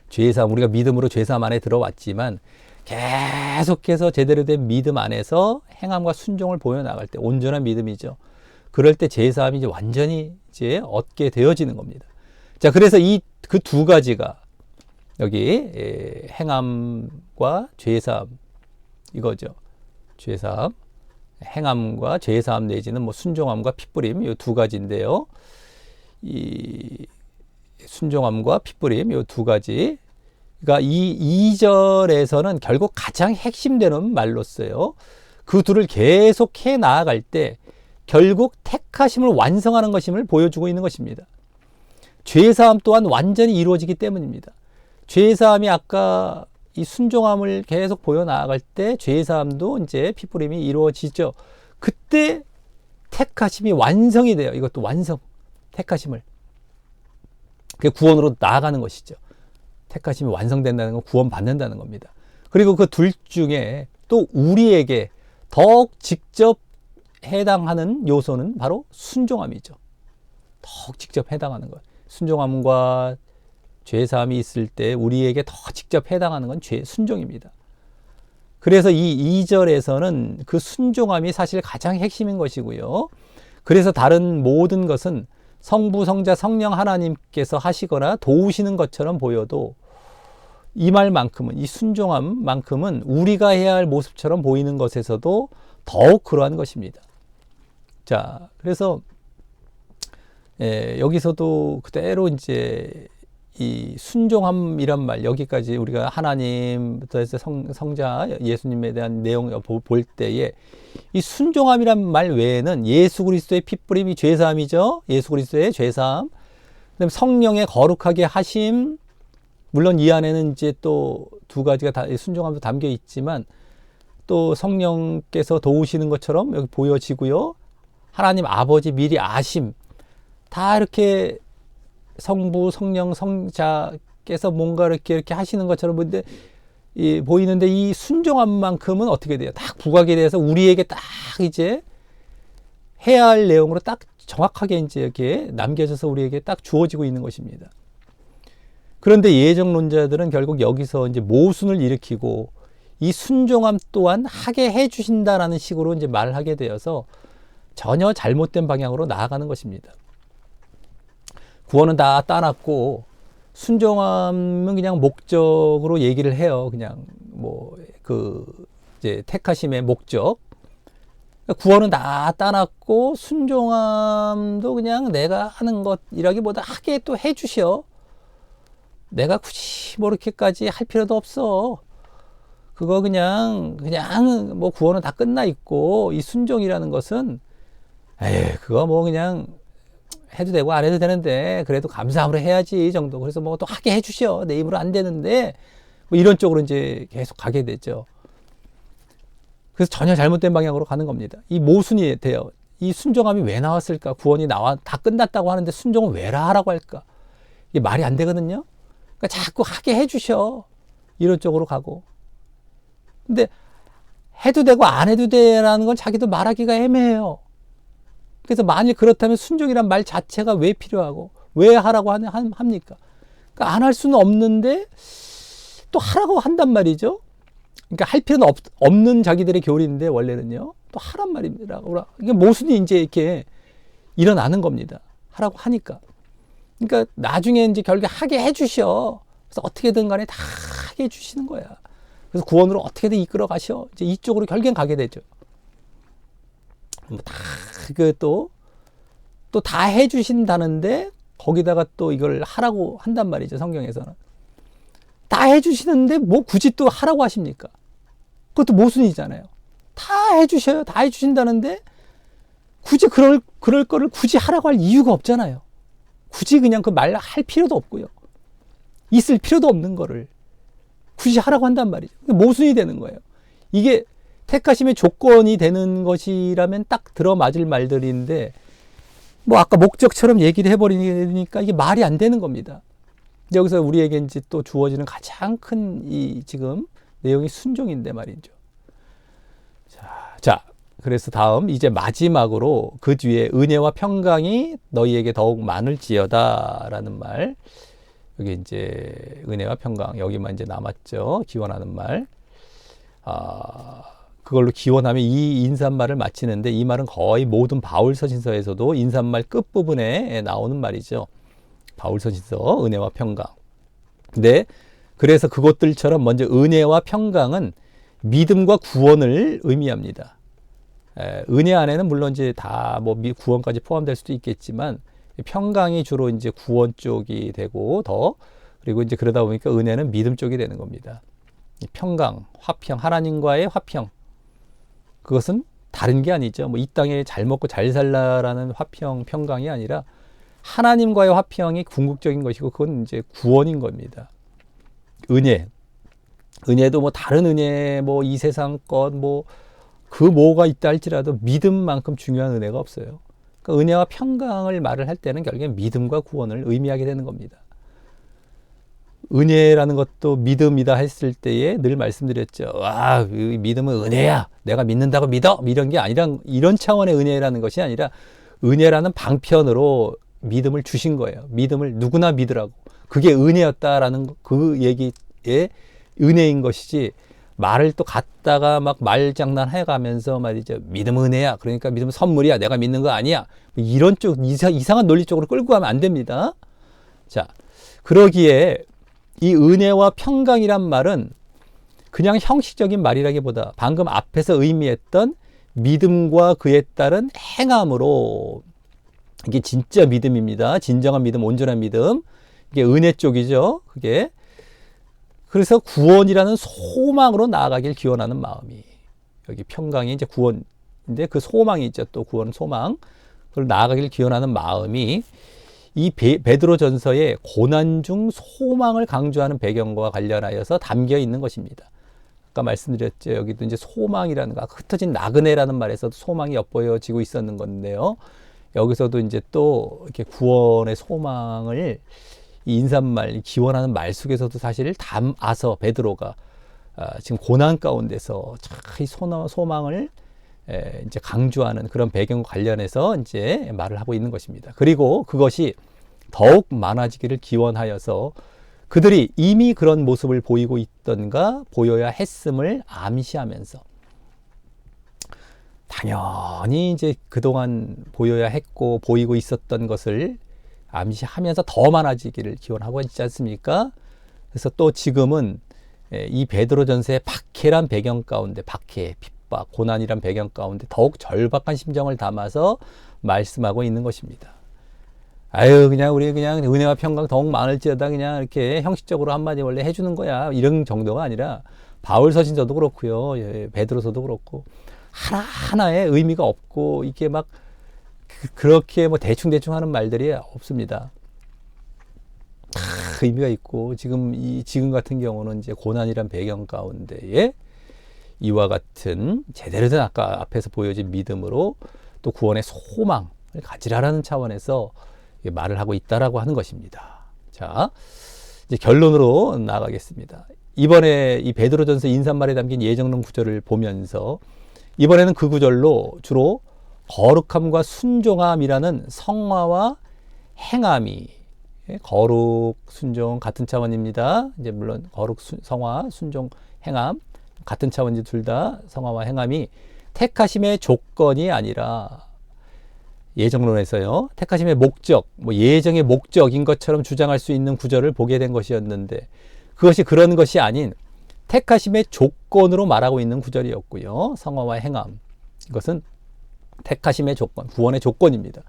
죄사함, 우리가 믿음으로 죄사함 안에 들어왔지만 계속해서 제대로 된 믿음 안에서 행함과 순종을 보여나갈 때, 온전한 믿음이죠. 그럴 때 죄사함이 이제 완전히 이제 얻게 되어지는 겁니다. 자, 그래서 그 두 가지가 여기 행함과 죄사함 이거죠. 죄사함, 행함과 죄사함 내지는 뭐 순종함과 핏부림 이 두 가지인데요. 이 순종함과 핏부림 이 두 가지. 그러니까 이 2절에서는 결국 가장 핵심되는 말로 써요. 그 둘을 계속 해 나아갈 때 결국 택하심을 완성하는 것임을 보여주고 있는 것입니다. 죄사함 또한 완전히 이루어지기 때문입니다. 죄사함이 아까 이 순종함을 계속 보여 나아갈 때 죄사함도 이제 핏부림이 이루어지죠. 그때 택하심이 완성이 돼요. 이것도 완성, 택하심을. 그게 구원으로 나아가는 것이죠. 택하심이 완성된다는 건 구원받는다는 겁니다. 그리고 그 둘 중에 또 우리에게 더욱 직접 해당하는 요소는 바로 순종함이죠. 더욱 직접 해당하는 것. 순종함과 죄사함이 있을 때 우리에게 더 직접 해당하는 건 순종입니다. 그래서 이 2절에서는 그 순종함이 사실 가장 핵심인 것이고요. 그래서 다른 모든 것은 성부, 성자, 성령 하나님께서 하시거나 도우시는 것처럼 보여도 이 말만큼은, 이 순종함만큼은 우리가 해야 할 모습처럼 보이는 것에서도 더욱 그러한 것입니다. 자, 그래서 여기서도 그대로 이제 이 순종함이란 말, 여기까지 우리가 하나님부터 해서 성자, 예수님에 대한 내용을 볼 때에 이 순종함이란 말 외에는 예수 그리스도의 핏부림이 죄사함이죠. 예수 그리스도의 죄사함. 그다음에 성령의 거룩하게 하심. 물론 이 안에는 이제 또 두 가지가 다 순종함도 담겨 있지만 또 성령께서 도우시는 것처럼 여기 보여지고요. 하나님 아버지 미리 아심. 다 이렇게 성부, 성령, 성자께서 뭔가 이렇게 하시는 것처럼 보이는데 이 순종함만큼은 어떻게 돼요? 딱 부각에 대해서 우리에게 딱 이제 해야 할 내용으로 딱 정확하게 이제 이렇게 남겨져서 우리에게 딱 주어지고 있는 것입니다. 그런데 예정론자들은 결국 여기서 이제 모순을 일으키고 이 순종함 또한 하게 해 주신다라는 식으로 이제 말을 하게 되어서 전혀 잘못된 방향으로 나아가는 것입니다. 구원은 다 따놨고 순종함은 그냥 목적으로 얘기를 해요. 그냥 이제 택하심의 목적. 구원은 다 따놨고 순종함도 그냥 내가 하는 것이라기보다 하게 또 해주셔. 내가 굳이 뭐 이렇게까지 할 필요도 없어. 그거 그냥 뭐 구원은 다 끝나 있고 이 순종이라는 것은 그거 뭐 그냥 해도 되고 안 해도 되는데 그래도 감사함으로 해야지 정도. 그래서 뭐 또 하게 해주셔. 내 입으로 안 되는데 뭐 이런 쪽으로 이제 계속 가게 되죠. 그래서 전혀 잘못된 방향으로 가는 겁니다. 이 모순이 돼요. 이 순종함이 왜 나왔을까? 구원이 다 끝났다고 하는데 순종은 왜라 하라고 할까? 이게 말이 안 되거든요. 그러니까 자꾸 하게 해주셔. 이런 쪽으로 가고. 근데 해도 되고 안 해도 돼라는 건 자기도 말하기가 애매해요. 그래서 만일 그렇다면 순종이란 말 자체가 왜 필요하고 왜 하라고 합니까? 그러니까 안 할 수는 없는데 또 하라고 한단 말이죠. 그러니까 할 필요는 없는 자기들의 교리인데 원래는요. 또 하란 말입니다. 이게 모순이 이제 이렇게 일어나는 겁니다. 하라고 하니까. 그러니까 나중에 이제 결국에 하게 해주셔. 그래서 어떻게든 간에 다 하게 해주시는 거야. 그래서 구원으로 어떻게든 이끌어 가셔. 이제 이쪽으로 결국엔 가게 되죠. 뭐 다, 또 다 해주신다는데 거기다가 또 이걸 하라고 한단 말이죠. 성경에서는. 다 해주시는데 뭐 굳이 또 하라고 하십니까? 그것도 모순이잖아요. 다 해주셔요. 다 해주신다는데 굳이 그럴 거를 굳이 하라고 할 이유가 없잖아요. 굳이 그냥 그 말 할 필요도 없고요. 있을 필요도 없는 거를 굳이 하라고 한단 말이죠. 모순이 되는 거예요. 이게 택하심의 조건이 되는 것이라면 딱 들어맞을 말들인데 뭐 아까 목적처럼 얘기를 해버리니까 이게 말이 안 되는 겁니다. 여기서 우리에게 이제 또 주어지는 가장 큰 이 지금 내용이 순종인데 말이죠. 자, 그래서 다음 이제 마지막으로 그 뒤에 은혜와 평강이 너희에게 더욱 많을지어다라는 말. 여기 이제 은혜와 평강 여기만 이제 남았죠. 기원하는 말. 그걸로 기원하면 이 인사말을 마치는데 이 말은 거의 모든 바울 서신서에서도 인사말 끝부분에 나오는 말이죠. 바울 서신서 은혜와 평강. 근데 그래서 그것들처럼 먼저 은혜와 평강은 믿음과 구원을 의미합니다. 은혜 안에는 물론 이제 다 뭐 구원까지 포함될 수도 있겠지만 평강이 주로 이제 구원 쪽이 되고 그리고 이제 그러다 보니까 은혜는 믿음 쪽이 되는 겁니다. 평강, 화평, 하나님과의 화평. 그것은 다른 게 아니죠. 뭐 이 땅에 잘 먹고 잘 살라라는 화평, 평강이 아니라 하나님과의 화평이 궁극적인 것이고 그건 이제 구원인 겁니다. 은혜도 뭐 다른 은혜, 뭐 이 세상 것, 뭐 그 뭐가 있다 할지라도 믿음만큼 중요한 은혜가 없어요. 그러니까 은혜와 평강을 말을 할 때는 결국엔 믿음과 구원을 의미하게 되는 겁니다. 은혜라는 것도 믿음이다 했을 때에 늘 말씀드렸죠. 믿음은 은혜야. 내가 믿는다고 믿어. 이런 게 아니라 이런 차원의 은혜라는 것이 아니라 은혜라는 방편으로 믿음을 주신 거예요. 믿음을 누구나 믿으라고. 그게 은혜였다라는 그 얘기의 은혜인 것이지 말을 또 갖다가 막 말장난 해가면서 말이죠. 믿음은 은혜야. 그러니까 믿음은 선물이야. 내가 믿는 거 아니야. 이런 쪽 이상한 논리 쪽으로 끌고 가면 안 됩니다. 자, 그러기에 이 은혜와 평강이란 말은 그냥 형식적인 말이라기보다 방금 앞에서 의미했던 믿음과 그에 따른 행함으로 이게 진짜 믿음입니다. 진정한 믿음, 온전한 믿음. 이게 은혜 쪽이죠. 그게. 그래서 구원이라는 소망으로 나아가길 기원하는 마음이. 여기 평강이 이제 구원인데 그 소망이 있죠. 또 구원 소망. 그걸 나아가길 기원하는 마음이 이 베드로전서의 고난 중 소망을 강조하는 배경과 관련하여서 담겨 있는 것입니다. 아까 말씀드렸죠. 여기도 이제 소망이라는 거, 흩어진 나그네라는 말에서도 소망이 엿보여지고 있었는 건데요. 여기서도 이제 또 이렇게 구원의 소망을 이 인사말, 기원하는 말 속에서도 사실 담아서 베드로가 지금 고난 가운데서 이 소망을 이제 강조하는 그런 배경과 관련해서 이제 말을 하고 있는 것입니다. 그리고 그것이 더욱 많아지기를 기원하여서 그들이 이미 그런 모습을 보이고 있던가 보여야 했음을 암시하면서 당연히 이제 그동안 보여야 했고 보이고 있었던 것을 암시하면서 더 많아지기를 기원하고 있지 않습니까? 그래서 또 지금은 이 베드로전서의 박해란 배경 가운데 박해, 핍박, 고난이란 배경 가운데 더욱 절박한 심정을 담아서 말씀하고 있는 것입니다. 그냥 우리 그냥 은혜와 평강 더욱 많을지어다 그냥 이렇게 형식적으로 한마디 원래 해주는 거야. 이런 정도가 아니라 바울 서신서도 그렇고요. 베드로서도 그렇고 하나하나의 의미가 없고 이게 막 그렇게 뭐 대충 하는 말들이 없습니다. 의미가 있고, 지금 같은 경우는 이제 고난이란 배경 가운데에 이와 같은 제대로 된 아까 앞에서 보여진 믿음으로 또 구원의 소망을 가지라라는 차원에서 말을 하고 있다라고 하는 것입니다. 자, 이제 결론으로 나가겠습니다. 이번에 이 베드로전서 인사말에 담긴 예정론 구절을 보면서 이번에는 그 구절로 주로 거룩함과 순종함이라는 성화와 행함이, 거룩, 순종 같은 차원입니다. 이제 물론 거룩, 성화, 순종, 행함 같은 차원이지 둘 다 성화와 행함이 택하심의 조건이 아니라 예정론에서요. 택하심의 목적, 뭐 예정의 목적인 것처럼 주장할 수 있는 구절을 보게 된 것이었는데 그것이 그런 것이 아닌 택하심의 조건으로 말하고 있는 구절이었고요. 성화와 행함. 이것은 택하심의 조건, 구원의 조건입니다.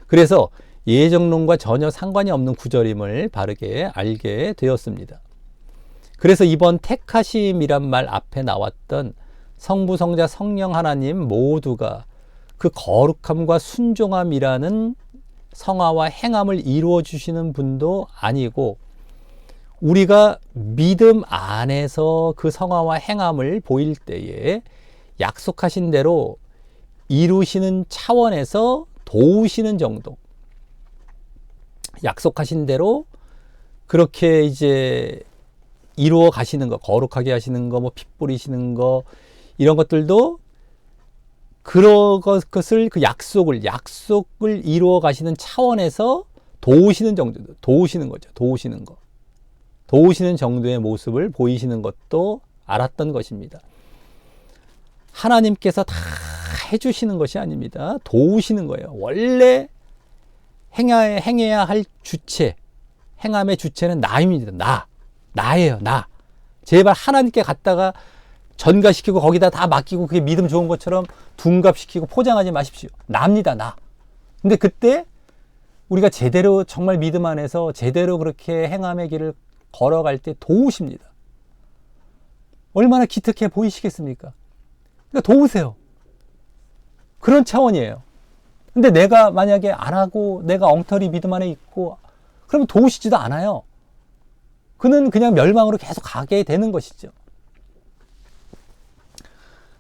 그래서 예정론과 전혀 상관이 없는 구절임을 바르게 알게 되었습니다. 그래서 이번 택하심이란 말 앞에 나왔던 성부, 성자, 성령 하나님 모두가 그 거룩함과 순종함이라는 성화와 행함을 이루어 주시는 분도 아니고 우리가 믿음 안에서 그 성화와 행함을 보일 때에 약속하신 대로 이루시는 차원에서 도우시는 정도, 약속하신 대로 그렇게 이제 이루어 가시는 거, 거룩하게 하시는 거, 뭐 피 뿌리시는 거, 이런 것들도 그런 것을 그 약속을 이루어 가시는 차원에서 도우시는 정도, 도우시는 거죠. 도우시는 거. 도우시는 정도의 모습을 보이시는 것도 알았던 것입니다. 하나님께서 다 해주시는 것이 아닙니다. 도우시는 거예요. 원래 행해야 할 주체, 행함의 주체는 나입니다. 나예요. 나. 제발 하나님께 갔다가 전가시키고 거기다 다 맡기고 그게 믿음 좋은 것처럼 둔갑시키고 포장하지 마십시오. 나입니다. 나. 근데 그때 우리가 제대로 정말 믿음 안에서 제대로 그렇게 행함의 길을 걸어갈 때 도우십니다. 얼마나 기특해 보이시겠습니까? 그러니까 도우세요. 그런 차원이에요. 근데 내가 만약에 안 하고 내가 엉터리 믿음 안에 있고 그러면 도우시지도 않아요. 그는 그냥 멸망으로 계속 가게 되는 것이죠.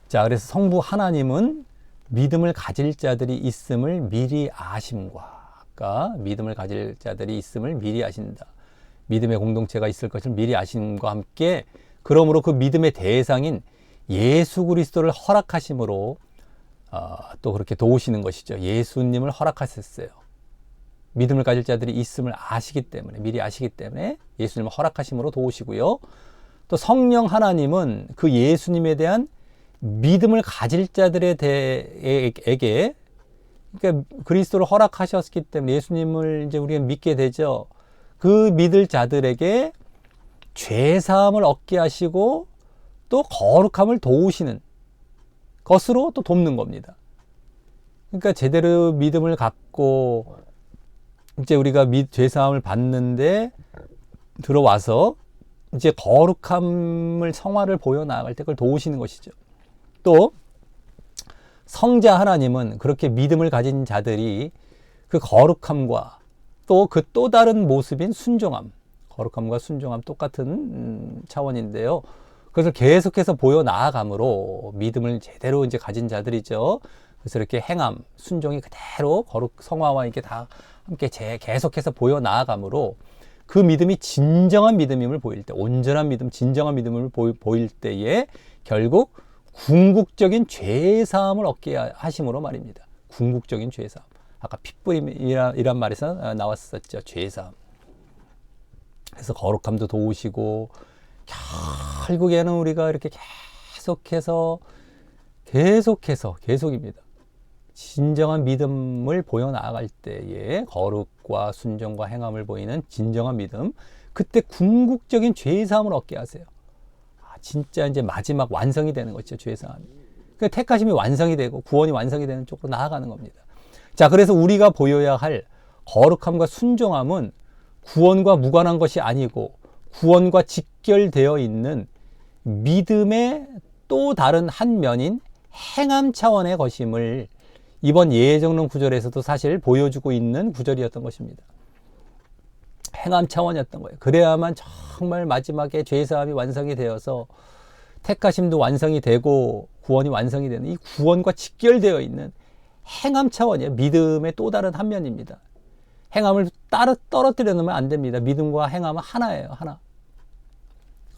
자, 그래서 성부 하나님은 믿음을 가질 자들이 있음을 미리 아심과, 아까 믿음을 가질 자들이 있음을 미리 아신다. 믿음의 공동체가 있을 것을 미리 아심과 함께 그러므로 그 믿음의 대상인 예수 그리스도를 허락하심으로 또 그렇게 도우시는 것이죠. 예수님을 허락하셨어요. 믿음을 가질 자들이 있음을 아시기 때문에, 미리 아시기 때문에 예수님을 허락하심으로 도우시고요. 또 성령 하나님은 그 예수님에 대한 믿음을 가질 자들에게 그러니까 그리스도를 허락하셨기 때문에 예수님을 이제 우리가 믿게 되죠. 그 믿을 자들에게 죄 사함을 얻게 하시고 또 거룩함을 도우시는 것으로 또 돕는 겁니다. 그러니까 제대로 믿음을 갖고 이제 우리가 죄 사함을 받는데 들어와서 이제 거룩함을 성화를 보여 나갈 때 그걸 도우시는 것이죠. 또 성자 하나님은 그렇게 믿음을 가진 자들이 그 거룩함과 또 그 또 다른 모습인 순종함, 거룩함과 순종함 똑같은 차원인데요. 그것을 계속해서 보여 나아감으로 믿음을 제대로 이제 가진 자들이죠. 그래서 이렇게 행함, 순종이 그대로 거룩 성화와 이게 다 함께 계속해서 보여 나아감으로 그 믿음이 진정한 믿음임을 보일 때, 온전한 믿음, 진정한 믿음을 보일 때에 결국 궁극적인 죄사함을 얻게 하심으로 말입니다. 궁극적인 죄사함. 아까 핏부림이란 말에서 나왔었죠. 죄사함. 그래서 거룩함도 도우시고 결국에는 우리가 이렇게 계속입니다. 진정한 믿음을 보여 나아갈 때에 거룩과 순종과 행함을 보이는 진정한 믿음, 그때 궁극적인 죄사함을 얻게 하세요. 진짜 이제 마지막 완성이 되는 거죠. 죄사함이. 그 택하심이 완성이 되고 구원이 완성이 되는 쪽으로 나아가는 겁니다. 자, 그래서 우리가 보여야 할 거룩함과 순종함은 구원과 무관한 것이 아니고 구원과 직결되어 있는 믿음의 또 다른 한 면인 행함 차원의 것임을 이번 예정론 구절에서도 사실 보여주고 있는 구절이었던 것입니다. 행함 차원이었던 거예요. 그래야만 정말 마지막에 죄사함이 완성이 되어서 택하심도 완성이 되고 구원이 완성이 되는, 이 구원과 직결되어 있는 행함 차원이에요. 믿음의 또 다른 한 면입니다. 행함을 떨어뜨려 놓으면 안 됩니다. 믿음과 행함은 하나예요. 하나.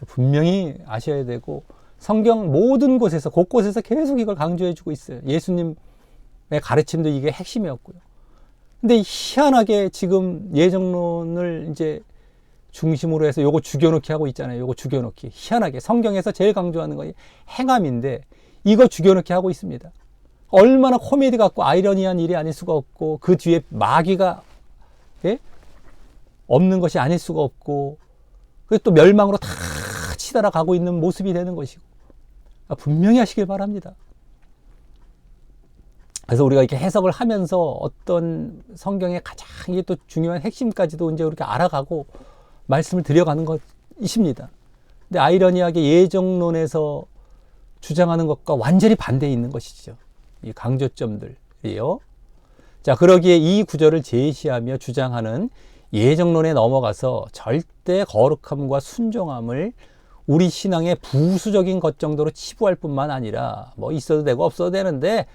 분명히 아셔야 되고, 성경 모든 곳에서 곳곳에서 계속 이걸 강조해 주고 있어요. 예수님의 가르침도 이게 핵심이었고요. 근데 희한하게 지금 예정론을 이제 중심으로 해서 요거 죽여놓기 하고 있잖아요. 요거 죽여놓기. 희한하게 성경에서 제일 강조하는 건 행함인데 이거 죽여놓기 하고 있습니다. 얼마나 코미디 같고 아이러니한 일이 아닐 수가 없고, 그 뒤에 마귀가 없는 것이 아닐 수가 없고, 그래서 또 멸망으로 다 치달아가고 있는 모습이 되는 것이고, 분명히 하시길 바랍니다. 그래서 우리가 이렇게 해석을 하면서 어떤 성경의 가장 이게 또 중요한 핵심까지도 이제 우리가 알아가고 말씀을 드려가는 것이십니다. 근데 아이러니하게 예정론에서 주장하는 것과 완전히 반대에 있는 것이죠. 이 강조점들이요. 자, 그러기에 이 구절을 제시하며 주장하는 예정론에 넘어가서 절대 거룩함과 순종함을 우리 신앙의 부수적인 것 정도로 치부할 뿐만 아니라, 뭐 있어도 되고 없어도 되는데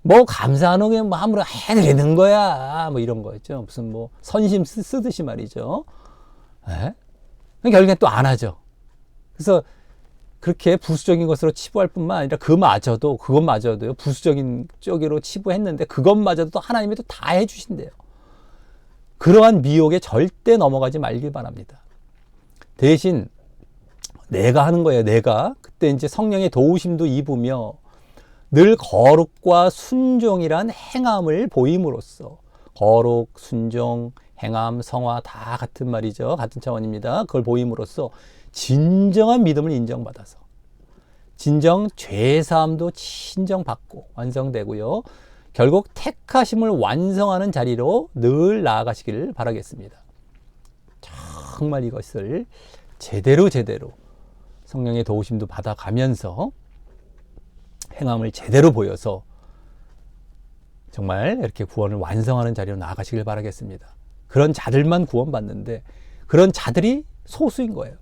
뭐 감사하는 게 마음으로 해드리는 거야, 뭐 이런 거였죠. 무슨 뭐 선심 쓰듯이 말이죠. 결국엔 또 안 하죠. 그래서 그렇게 부수적인 것으로 치부할 뿐만 아니라 그것마저도요, 부수적인 쪽으로 치부했는데 그것마저도 또 하나님이 또 다 해주신대요. 그러한 미혹에 절대 넘어가지 말길 바랍니다. 대신 내가 하는 거예요. 내가 그때 이제 성령의 도우심도 입으며 늘 거룩과 순종이란 행함을 보임으로써, 거룩, 순종, 행함, 성화 다 같은 말이죠. 같은 차원입니다. 그걸 보임으로써 진정한 믿음을 인정받아서 진정 죄사함도 친정받고 완성되고요. 결국 택하심을 완성하는 자리로 늘 나아가시기를 바라겠습니다. 정말 이것을 제대로 성령의 도우심도 받아가면서 행함을 제대로 보여서 정말 이렇게 구원을 완성하는 자리로 나아가시길 바라겠습니다. 그런 자들만 구원받는데 그런 자들이 소수인 거예요.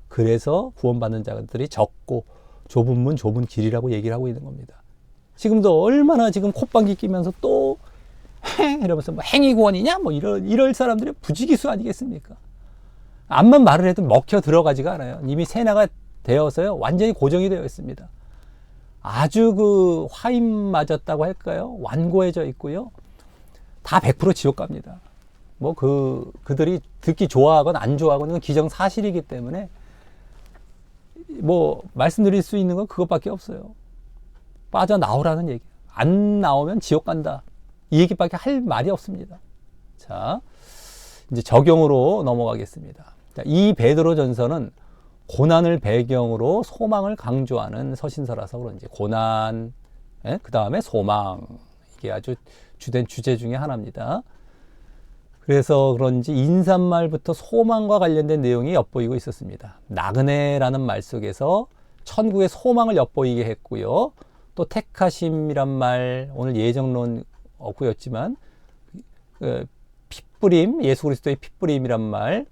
그래서 구원받는 자들이 적고 좁은 문 좁은 길이라고 얘기를 하고 있는 겁니다. 지금도 얼마나 지금 콧방귀 끼면서 또 이러면서 뭐 행위 구원이냐 뭐 이럴 사람들이 부지기수 아니겠습니까? 암만 말을 해도 먹혀 들어가지가 않아요. 이미 세뇌가 되어서요, 완전히 고정이 되어 있습니다. 아주 그 화인 맞았다고 할까요? 완고해져 있고요. 다 100% 지옥 갑니다. 뭐 그들이 듣기 좋아하건 안 좋아하건 기정사실이기 때문에 뭐 말씀드릴 수 있는 건 그것밖에 없어요. 빠져나오라는 얘기. 안 나오면 지옥 간다. 이 얘기밖에 할 말이 없습니다. 자, 이제 적용으로 넘어가겠습니다. 자, 이 베드로 전서는 고난을 배경으로 소망을 강조하는 서신서라서 그런지 고난, 그 다음에 소망, 이게 아주 주된 주제 중에 하나입니다. 그래서 그런지 인사말부터 소망과 관련된 내용이 엿보이고 있었습니다. 나그네라는 말 속에서 천국의 소망을 엿보이게 했고요. 또 택하심이란 말, 오늘 예정론 없고였지만 핏부림, 예수 그리스도의 핏부림이란 말,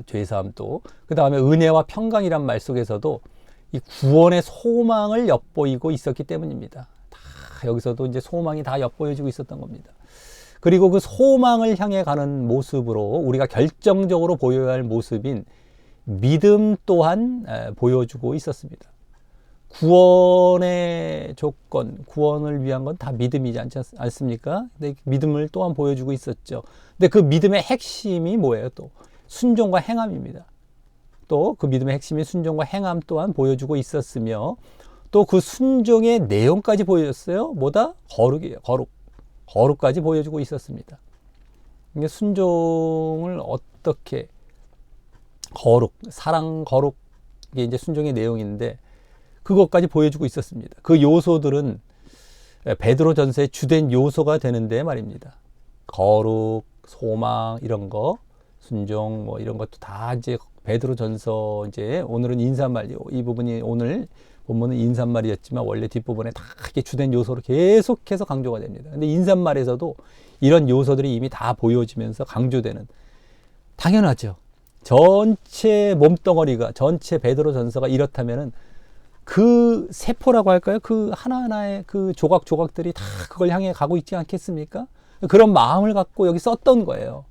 죄사함도, 그 다음에 은혜와 평강이란 말 속에서도 이 구원의 소망을 엿보이고 있었기 때문입니다. 다 여기서도 이제 소망이 다 엿보여지고 있었던 겁니다. 그리고 그 소망을 향해 가는 모습으로 우리가 결정적으로 보여야 할 모습인 믿음 또한 보여주고 있었습니다. 구원의 조건, 구원을 위한 건 다 믿음이지 않습니까? 근데 믿음을 또한 보여주고 있었죠. 근데 그 믿음의 핵심이 뭐예요? 또 순종과 행함입니다. 또 그 믿음의 핵심이 순종과 행함 또한 보여주고 있었으며, 또 그 순종의 내용까지 보여줬어요. 뭐다? 거룩이에요. 거룩까지 보여주고 있었습니다. 이게 순종을 어떻게, 사랑 거룩, 이게 이제 순종의 내용인데 그것까지 보여주고 있었습니다. 그 요소들은 베드로 전서의 주된 요소가 되는데 말입니다. 거룩, 소망 이런 거, 순종 뭐 이런 것도 다 이제 베드로 전서, 이제 오늘은 인사말, 이 부분이 오늘 본문은 인사말이었지만 원래 뒷부분에 다 이렇게 주된 요소로 계속해서 강조가 됩니다. 근데 인사말에서도 이런 요소들이 이미 다 보여지면서 강조되는, 당연하죠. 전체 몸덩어리가, 전체 베드로 전서가 이렇다면은 그 세포라고 할까요? 그 하나하나의 그 조각조각들이 다 그걸 향해 가고 있지 않겠습니까? 그런 마음을 갖고 여기 썼던 거예요.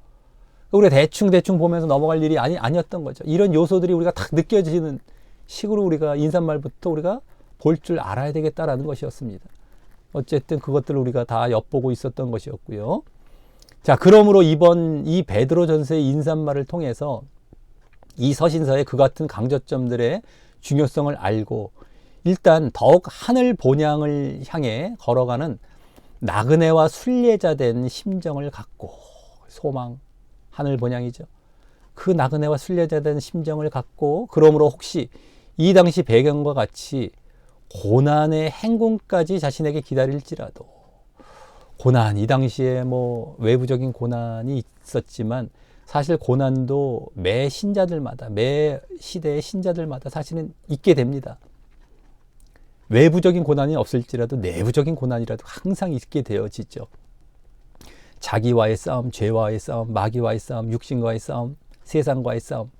우리가 대충 보면서 넘어갈 일이 아니었던 거죠. 이런 요소들이 우리가 딱 느껴지는 식으로 우리가 인사말부터 우리가 볼 줄 알아야 되겠다라는 것이었습니다. 어쨌든 그것들을 우리가 다 엿보고 있었던 것이었고요. 자, 그러므로 이번 이 베드로 전서의 인사말을 통해서 이 서신서의 그 같은 강조점들의 중요성을 알고 일단 더욱 하늘 본향을 향해 걸어가는 나그네와 순례자된 심정을 갖고, 소망, 하늘 본향이죠. 그 나그네와 순례자된 심정을 갖고, 그러므로 혹시 이 당시 배경과 같이 고난의 행군까지 자신에게 기다릴지라도, 고난, 이 당시에 뭐 외부적인 고난이 있었지만 사실 고난도 매 신자들마다, 매 시대의 신자들마다 사실은 있게 됩니다. 외부적인 고난이 없을지라도 내부적인 고난이라도 항상 있게 되어지죠. 자기와의 싸움, 죄와의 싸움, 마귀와의 싸움, 육신과의 싸움, 세상과의 싸움,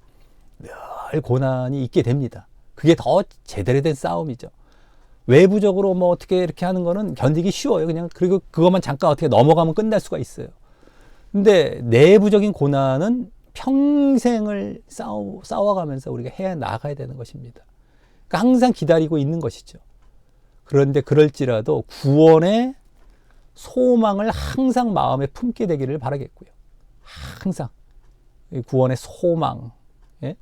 늘 고난이 있게 됩니다. 그게 더 제대로 된 싸움이죠. 외부적으로 뭐 어떻게 이렇게 하는 거는 견디기 쉬워요. 그냥, 그리고 그것만 잠깐 어떻게 넘어가면 끝날 수가 있어요. 근데 내부적인 고난은 평생을 싸워가면서 우리가 해 나가야 되는 것입니다. 그러니까 항상 기다리고 있는 것이죠. 그런데 그럴지라도 구원의 소망을 항상 마음에 품게 되기를 바라겠고요. 항상 구원의 소망, 예?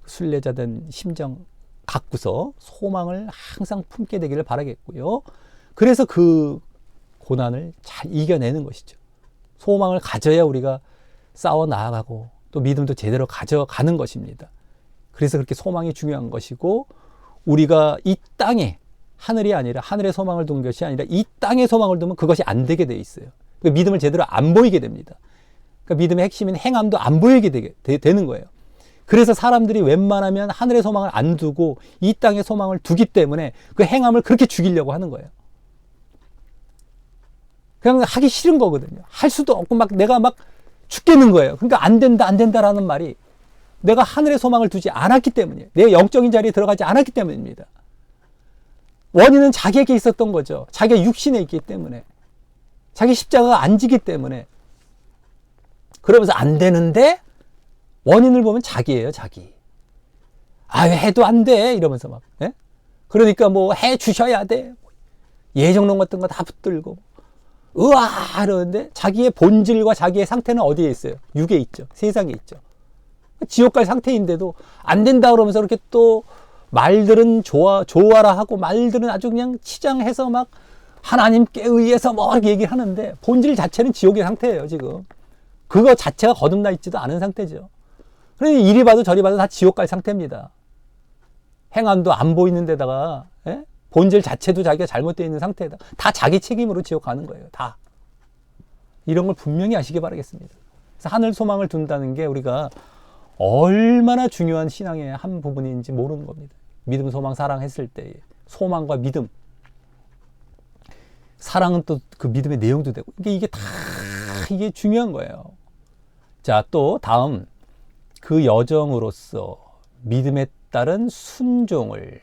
순례자된 심정 갖고서 소망을 항상 품게 되기를 바라겠고요. 그래서 그 고난을 잘 이겨내는 것이죠. 소망을 가져야 우리가 싸워 나아가고 또 믿음도 제대로 가져가는 것입니다. 그래서 그렇게 소망이 중요한 것이고, 우리가 이 땅에, 하늘이 아니라 하늘의 소망을 둔 것이 아니라 이 땅의 소망을 두면 그것이 안 되게 돼 있어요. 그러니까 믿음을 제대로 안 보이게 됩니다. 그러니까 믿음의 핵심인 행함도 안 보이게 되는 거예요. 그래서 사람들이 웬만하면 하늘의 소망을 안 두고 이 땅의 소망을 두기 때문에 그 행함을 그렇게 죽이려고 하는 거예요. 그냥 하기 싫은 거거든요. 할 수도 없고 막 내가 막 죽겠는 거예요. 그러니까 안 된다라는 말이 내가 하늘의 소망을 두지 않았기 때문이에요. 내 영적인 자리에 들어가지 않았기 때문입니다. 원인은 자기에게 있었던 거죠. 자기가 육신에 있기 때문에. 자기 십자가가 안 지기 때문에. 그러면서 안 되는데 원인을 보면 자기예요, 자기. 아, 해도 안 돼. 이러면서 막. 예? 그러니까 뭐 해 주셔야 돼. 예정론 같은 거 다 붙들고. 으아! 이러는데 자기의 본질과 자기의 상태는 어디에 있어요? 육에 있죠. 세상에 있죠. 지옥 갈 상태인데도 안 된다 그러면서 그렇게 또 말들은 좋아라 하고 말들은 아주 그냥 치장해서 막 하나님께 의해서 뭐 이렇게 얘기를 하는데 본질 자체는 지옥의 상태예요, 지금. 그거 자체가 거듭나 있지도 않은 상태죠. 그러니 이리 봐도 저리 봐도 다 지옥 갈 상태입니다. 행함도 안 보이는 데다가, 예? 본질 자체도 자기가 잘못되어 있는 상태에다 다 자기 책임으로 지옥 가는 거예요, 다. 이런 걸 분명히 아시기 바라겠습니다. 그래서 하늘 소망을 둔다는 게 우리가 얼마나 중요한 신앙의 한 부분인지 모르는 겁니다. 믿음, 소망, 사랑 했을 때 소망과 믿음, 사랑은 또 그 믿음의 내용도 되고, 이게 다 이게 중요한 거예요. 자, 또 다음, 그 여정으로서 믿음에 따른 순종을,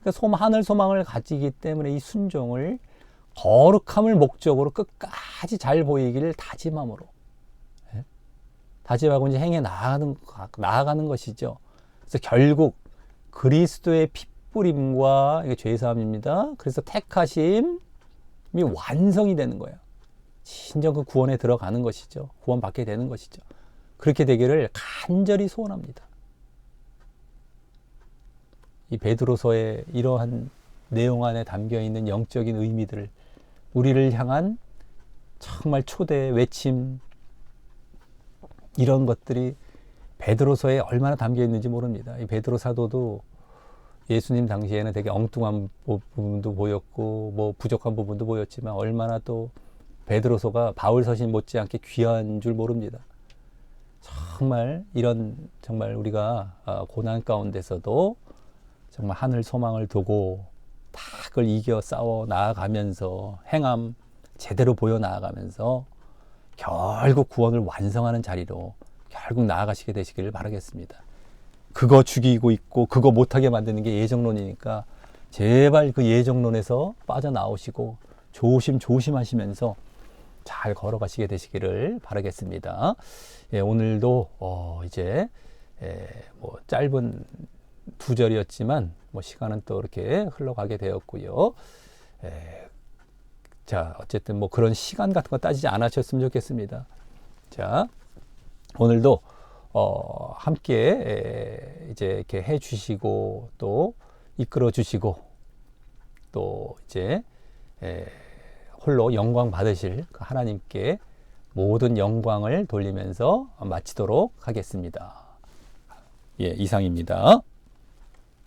그러니까 하늘 소망을 가지기 때문에 이 순종을 거룩함을 목적으로 끝까지 잘 보이기를 다짐함으로, 예? 다짐하고 이제 행해 나아가는 것이죠. 그래서 결국 그리스도의 핏뿌림과, 이게 죄사함입니다. 그래서 택하심이 완성이 되는 거예요. 진정 그 구원에 들어가는 것이죠. 구원받게 되는 것이죠. 그렇게 되기를 간절히 소원합니다. 이 베드로서의 이러한 내용 안에 담겨있는 영적인 의미들을, 우리를 향한 정말 초대 외침, 이런 것들이 베드로서에 얼마나 담겨있는지 모릅니다. 이 베드로 사도도 예수님 당시에는 되게 엉뚱한 부분도 보였고 뭐 부족한 부분도 보였지만 얼마나 또 베드로서가 바울 서신 못지않게 귀한 줄 모릅니다. 정말 이런, 정말 우리가 고난 가운데서도 정말 하늘 소망을 두고 다 그걸 이겨 싸워 나아가면서 행함 제대로 보여 나아가면서 결국 구원을 완성하는 자리로 결국 나아가시게 되시기를 바라겠습니다. 그거 죽이고 있고 그거 못하게 만드는 게 예정론이니까 제발 그 예정론에서 빠져나오시고 조심하시면서 잘 걸어가시게 되시기를 바라겠습니다. 예, 오늘도 이제 뭐 짧은 2절이었지만 뭐 시간은 또 이렇게 흘러가게 되었고요. 자, 어쨌든 뭐 그런 시간 같은 거 따지지 않으셨으면 좋겠습니다. 자, 오늘도 함께 이제 이렇게 해 주시고 또 이끌어 주시고 또 이제 홀로 영광 받으실 그 하나님께 모든 영광을 돌리면서 마치도록 하겠습니다. 예, 이상입니다.